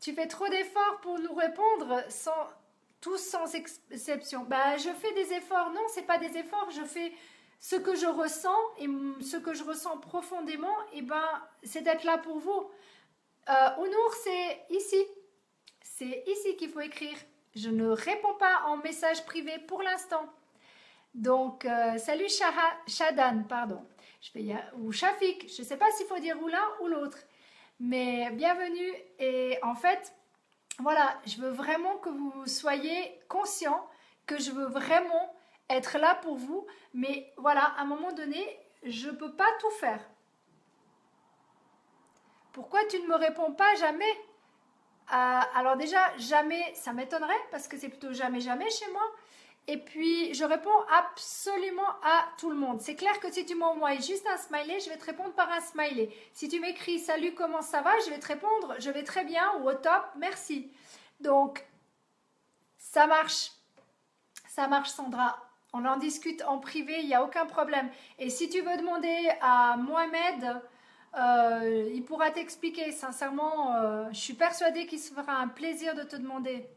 Tu fais trop d'efforts pour nous répondre tous sans exception. Bah, je fais des efforts. Non, c'est pas des efforts. Je fais ce que je ressens et ce que je ressens profondément. Et ben, c'est d'être là pour vous. Ounour, c'est ici. C'est ici qu'il faut écrire. Je ne réponds pas en message privé pour l'instant. Donc, salut Shadan, pardon. Ou Shafik. Je ne sais pas s'il faut dire ou l'un ou l'autre. Mais bienvenue. Et en fait, voilà, je veux vraiment que vous soyez conscients que je veux vraiment être là pour vous. Mais voilà, à un moment donné, je ne peux pas tout faire. Pourquoi tu ne me réponds pas jamais? Alors déjà, jamais, ça m'étonnerait parce que c'est plutôt jamais chez moi. Et puis, je réponds absolument à tout le monde. C'est clair que si tu m'envoies juste un smiley, je vais te répondre par un smiley. Si tu m'écris « Salut, comment ça va ?» je vais te répondre « Je vais très bien » ou « Au top, merci ». Donc, ça marche. Ça marche, Sandra. On en discute en privé, il n'y a aucun problème. Et si tu veux demander à Mohamed, il pourra t'expliquer. Sincèrement, je suis persuadée qu'il se fera un plaisir de te demander,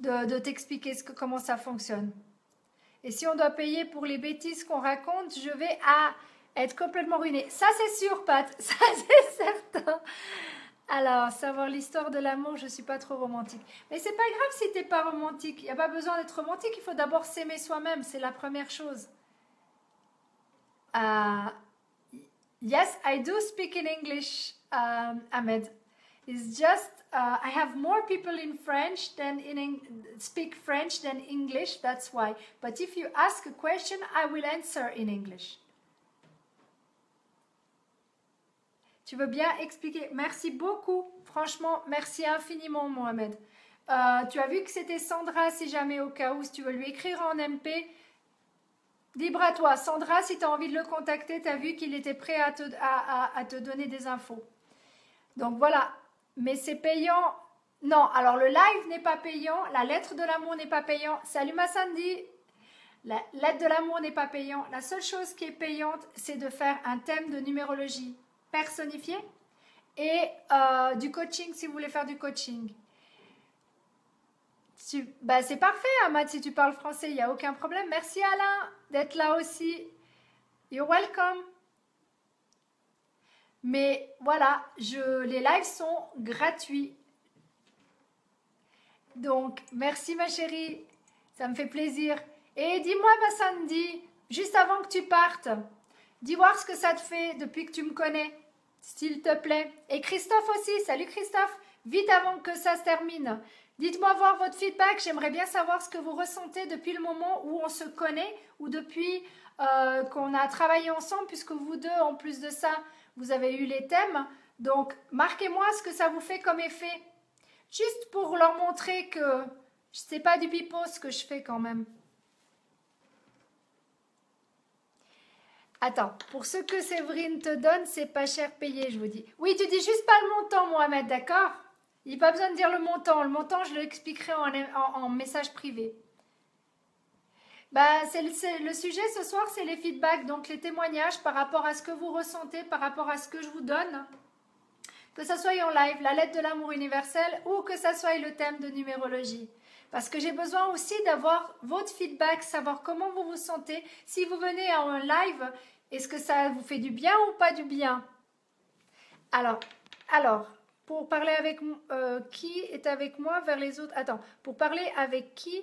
de t'expliquer comment ça fonctionne. Et si on doit payer pour les bêtises qu'on raconte, je vais être complètement ruinée. Ça, c'est sûr, Pat. Ça, c'est certain. Alors, savoir l'histoire de l'amour, je ne suis pas trop romantique. Mais c'est pas grave si tu n'es pas romantique. Il n'y a pas besoin d'être romantique. Il faut d'abord s'aimer soi-même. C'est la première chose. Yes, I do speak in English, Ahmed. It's just I have more people in French than speak French than English. That's why. But if you ask a question, I will answer in English. Tu veux bien expliquer? Merci beaucoup. Franchement, merci infiniment, Mohamed. Tu as vu que c'était Sandra, si jamais au cas où, si tu veux lui écrire en MP. Libre à toi. Sandra, si tu as envie de le contacter, tu as vu qu'il était prêt à te donner des infos. Donc voilà. Mais c'est payant. Non, alors le live n'est pas payant. La lettre de l'amour n'est pas payant. Salut ma Sandy. La lettre de l'amour n'est pas payant. La seule chose qui est payante, c'est de faire un thème de numérologie personnifié et du coaching si vous voulez faire du coaching. Bah, c'est parfait, Ahmad, si tu parles français, il n'y a aucun problème. Merci Alain d'être là aussi. You're welcome. Mais voilà, les lives sont gratuits. Donc, merci ma chérie, ça me fait plaisir. Et dis-moi, ma Sandy, juste avant que tu partes, dis voir ce que ça te fait depuis que tu me connais, s'il te plaît. Et Christophe aussi, salut Christophe, vite avant que ça se termine. Dites-moi voir votre feedback, j'aimerais bien savoir ce que vous ressentez depuis le moment où on se connaît ou depuis qu'on a travaillé ensemble, puisque vous deux, en plus de ça, vous avez eu les thèmes. Donc, marquez-moi ce que ça vous fait comme effet. Juste pour leur montrer que c'est pas du pipeau ce que je fais quand même. Attends, pour ce que Séverine te donne, c'est pas cher payé, je vous dis. Oui, tu dis juste pas le montant, Mohamed, d'accord? Il n'y a pas besoin de dire le montant. Le montant, je l'expliquerai en message privé. Bah, le sujet ce soir, c'est les feedbacks, donc les témoignages par rapport à ce que vous ressentez, par rapport à ce que je vous donne. Que ça soit en live, la lettre de l'amour universel, ou que ça soit le thème de numérologie. Parce que j'ai besoin aussi d'avoir votre feedback, savoir comment vous vous sentez. Si vous venez en live, est-ce que ça vous fait du bien ou pas du bien? Alors, pour parler avec qui est avec moi vers les autres? Attends, pour parler avec qui?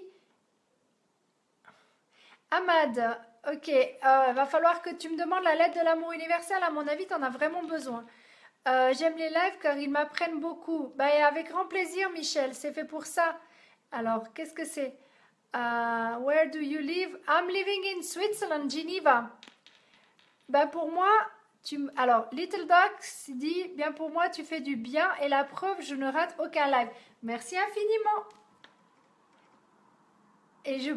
Ahmad, ok, va falloir que tu me demandes la lettre de l'amour universel. À mon avis, tu en as vraiment besoin. J'aime les lives car ils m'apprennent beaucoup. Bah, avec grand plaisir, Michel, c'est fait pour ça. Alors, qu'est-ce que c'est? Where do you live? I'm living in Switzerland, Geneva. Ben pour moi, alors, Little Docs dit, bien pour moi, tu fais du bien et la preuve, je ne rate aucun live. Merci infiniment. Et je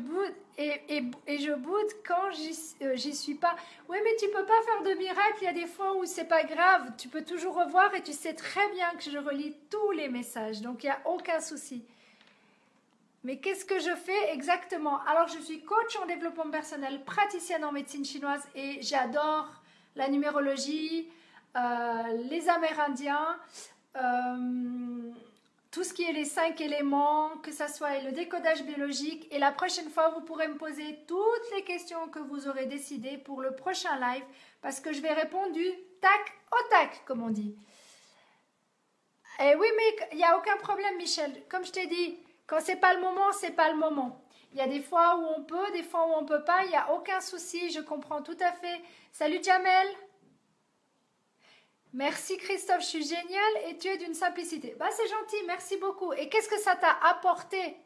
boude quand j'y suis pas. Oui, mais tu peux pas faire de miracle. Il y a des fois où c'est pas grave. Tu peux toujours revoir et tu sais très bien que je relis tous les messages. Donc, il n'y a aucun souci. Mais qu'est-ce que je fais exactement? Alors, je suis coach en développement personnel, praticienne en médecine chinoise et j'adore la numérologie, les Amérindiens, tout ce qui est les 5 éléments, que ce soit le décodage biologique. Et la prochaine fois, vous pourrez me poser toutes les questions que vous aurez décidées pour le prochain live parce que je vais répondre du tac au tac, comme on dit. Et oui, mais il n'y a aucun problème, Michel. Comme je t'ai dit, quand c'est pas le moment, c'est pas le moment. Il y a des fois où on peut, des fois où on peut pas. Il n'y a aucun souci, je comprends tout à fait. Salut Jamel. Merci Christophe, je suis géniale et tu es d'une simplicité. Bah c'est gentil, merci beaucoup. Et qu'est-ce que ça t'a apporté?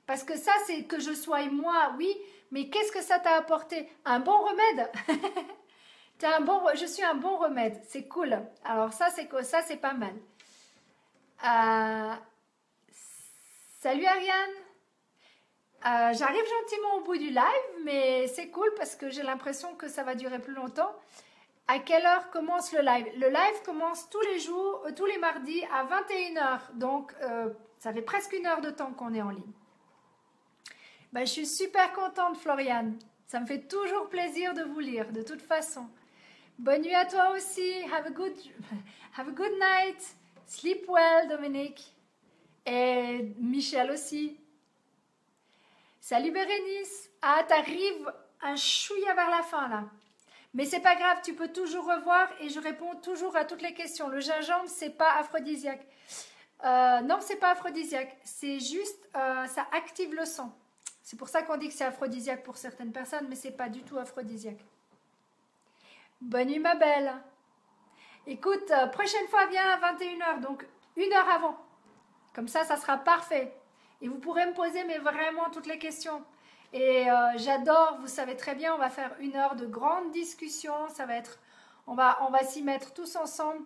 Parce que ça, c'est que je sois moi, oui, mais qu'est-ce que ça t'a apporté? Un bon remède. Je suis un bon remède, c'est cool. Alors ça, c'est pas mal. Salut Ariane. J'arrive gentiment au bout du live, mais c'est cool parce que j'ai l'impression que ça va durer plus longtemps. À quelle heure commence le live? Le live commence tous les jours, tous les mardis à 21 heures. Donc, ça fait presque 1 heure de temps qu'on est en ligne. Ben, je suis super contente, Floriane. Ça me fait toujours plaisir de vous lire, de toute façon. Bonne nuit à toi aussi. Have a good night. Sleep well, Dominique. Et Michel aussi. Salut Bérénice. Ah, t'arrives un chouïa vers la fin là. Mais c'est pas grave, tu peux toujours revoir et je réponds toujours à toutes les questions. Le gingembre, c'est pas aphrodisiaque. Non, c'est pas aphrodisiaque. C'est juste, ça active le sang. C'est pour ça qu'on dit que c'est aphrodisiaque pour certaines personnes, mais c'est pas du tout aphrodisiaque. Bonne nuit ma belle. Écoute, prochaine fois, viens à 21 heures, donc 1 heure avant. Comme ça sera parfait. Et vous pourrez me poser mais vraiment toutes les questions. Et j'adore, vous savez très bien, on va faire 1 heure de grande discussion. Ça va être, on va s'y mettre tous ensemble.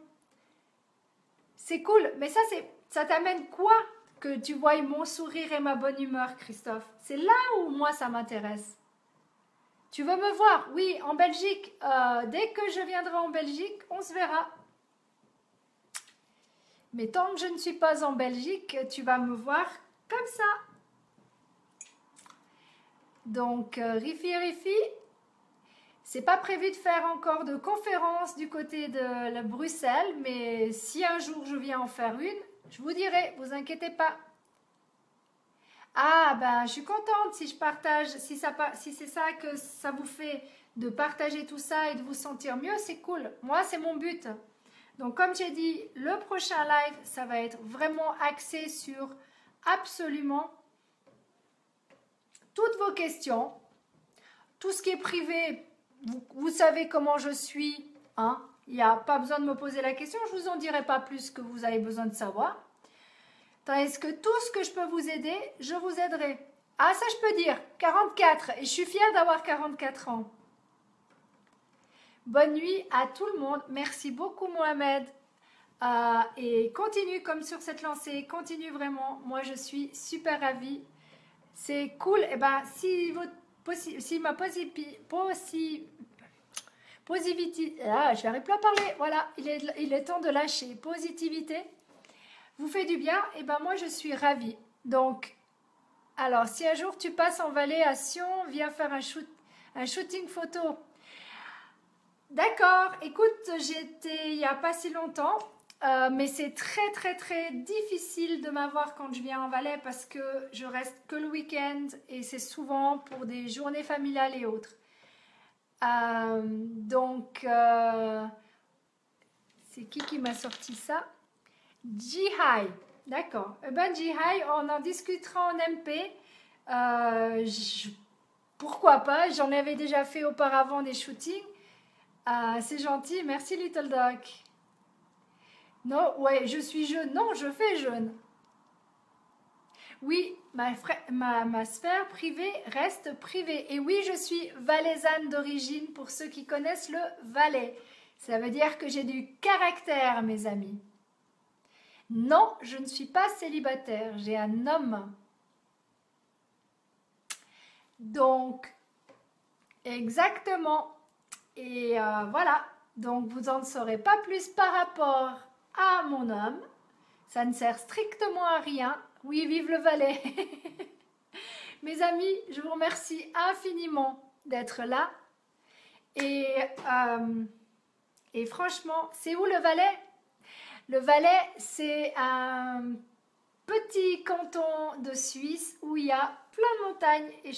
C'est cool, mais ça t'amène quoi que tu voies mon sourire et ma bonne humeur, Christophe? C'est là où moi ça m'intéresse. Tu veux me voir? Oui, en Belgique. Dès que je viendrai en Belgique, on se verra. Mais tant que je ne suis pas en Belgique, tu vas me voir comme ça. Donc, Rifi, c'est pas prévu de faire encore de conférence du côté de Bruxelles, mais si un jour je viens en faire une, je vous dirai, vous inquiétez pas. Ah, ben, je suis contente si je partage, si c'est ça que ça vous fait de partager tout ça et de vous sentir mieux, c'est cool. Moi, c'est mon but. Donc, comme j'ai dit, le prochain live, ça va être vraiment axé sur absolument toutes vos questions. Tout ce qui est privé, vous savez comment je suis. Hein? Il n'y a pas besoin de me poser la question. Je ne vous en dirai pas plus que vous avez besoin de savoir. Tandis que tout ce que je peux vous aider, je vous aiderai. Ah, ça je peux dire, 44. Et je suis fière d'avoir 44 ans. Bonne nuit à tout le monde. Merci beaucoup Mohamed. Et continue comme sur cette lancée. Continue vraiment. Moi, je suis super ravie. C'est cool. Et ben, si ma positivité... Ah, je n'arrive plus à parler. Voilà, il est temps de lâcher. Positivité vous fait du bien, et ben moi je suis ravie. Donc, alors si un jour tu passes en Valais à Sion, viens faire un shooting photo. D'accord, écoute, j'étais il n'y a pas si longtemps, mais c'est très très très difficile de m'avoir quand je viens en Valais parce que je reste que le week-end et c'est souvent pour des journées familiales et autres. Donc, c'est qui m'a sorti ça? Jihai, d'accord. Eh ben Jihai, on en discutera en MP. Pourquoi pas? J'en avais déjà fait auparavant des shootings. C'est gentil, merci Little Dog. Non, ouais, je suis jeune. Non, je fais jeune. Oui, ma sphère privée reste privée. Et oui, je suis valaisanne d'origine pour ceux qui connaissent le Valais. Ça veut dire que j'ai du caractère, mes amis. Non, je ne suis pas célibataire, j'ai un homme. Donc, exactement. Et voilà, donc vous n'en saurez pas plus par rapport à mon homme. Ça ne sert strictement à rien. Oui, vive le Valais. Mes amis, je vous remercie infiniment d'être là. Et franchement, c'est où le Valais? Le Valais, c'est un petit canton de Suisse où il y a plein de montagnes et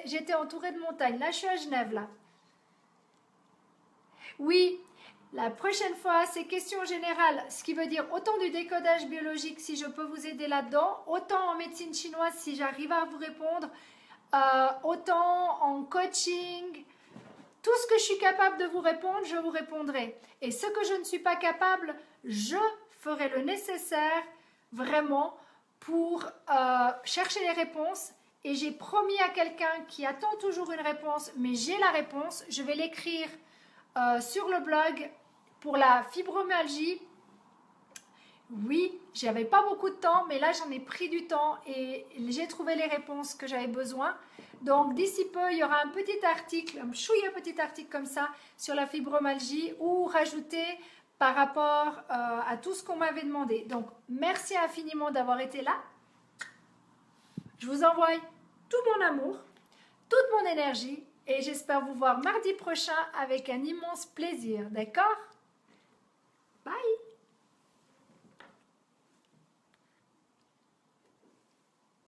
j'étais entourée de montagnes. Là, je suis à Genève, là. Oui, la prochaine fois, c'est question générale, ce qui veut dire autant du décodage biologique si je peux vous aider là-dedans, autant en médecine chinoise si j'arrive à vous répondre, autant en coaching. Tout ce que je suis capable de vous répondre, je vous répondrai. Et ce que je ne suis pas capable, je ferai le nécessaire vraiment pour chercher les réponses. Et j'ai promis à quelqu'un qui attend toujours une réponse, mais j'ai la réponse, je vais l'écrire sur le blog pour la fibromyalgie. Oui, J'avais pas beaucoup de temps, mais là j'en ai pris du temps et j'ai trouvé les réponses que j'avais besoin. Donc d'ici peu, il y aura un petit article, un chouïa petit article comme ça sur la fibromyalgie ou rajouter par rapport à tout ce qu'on m'avait demandé. Donc merci infiniment d'avoir été là. Je vous envoie tout mon amour, toute mon énergie et j'espère vous voir mardi prochain avec un immense plaisir. D'accord? Bye!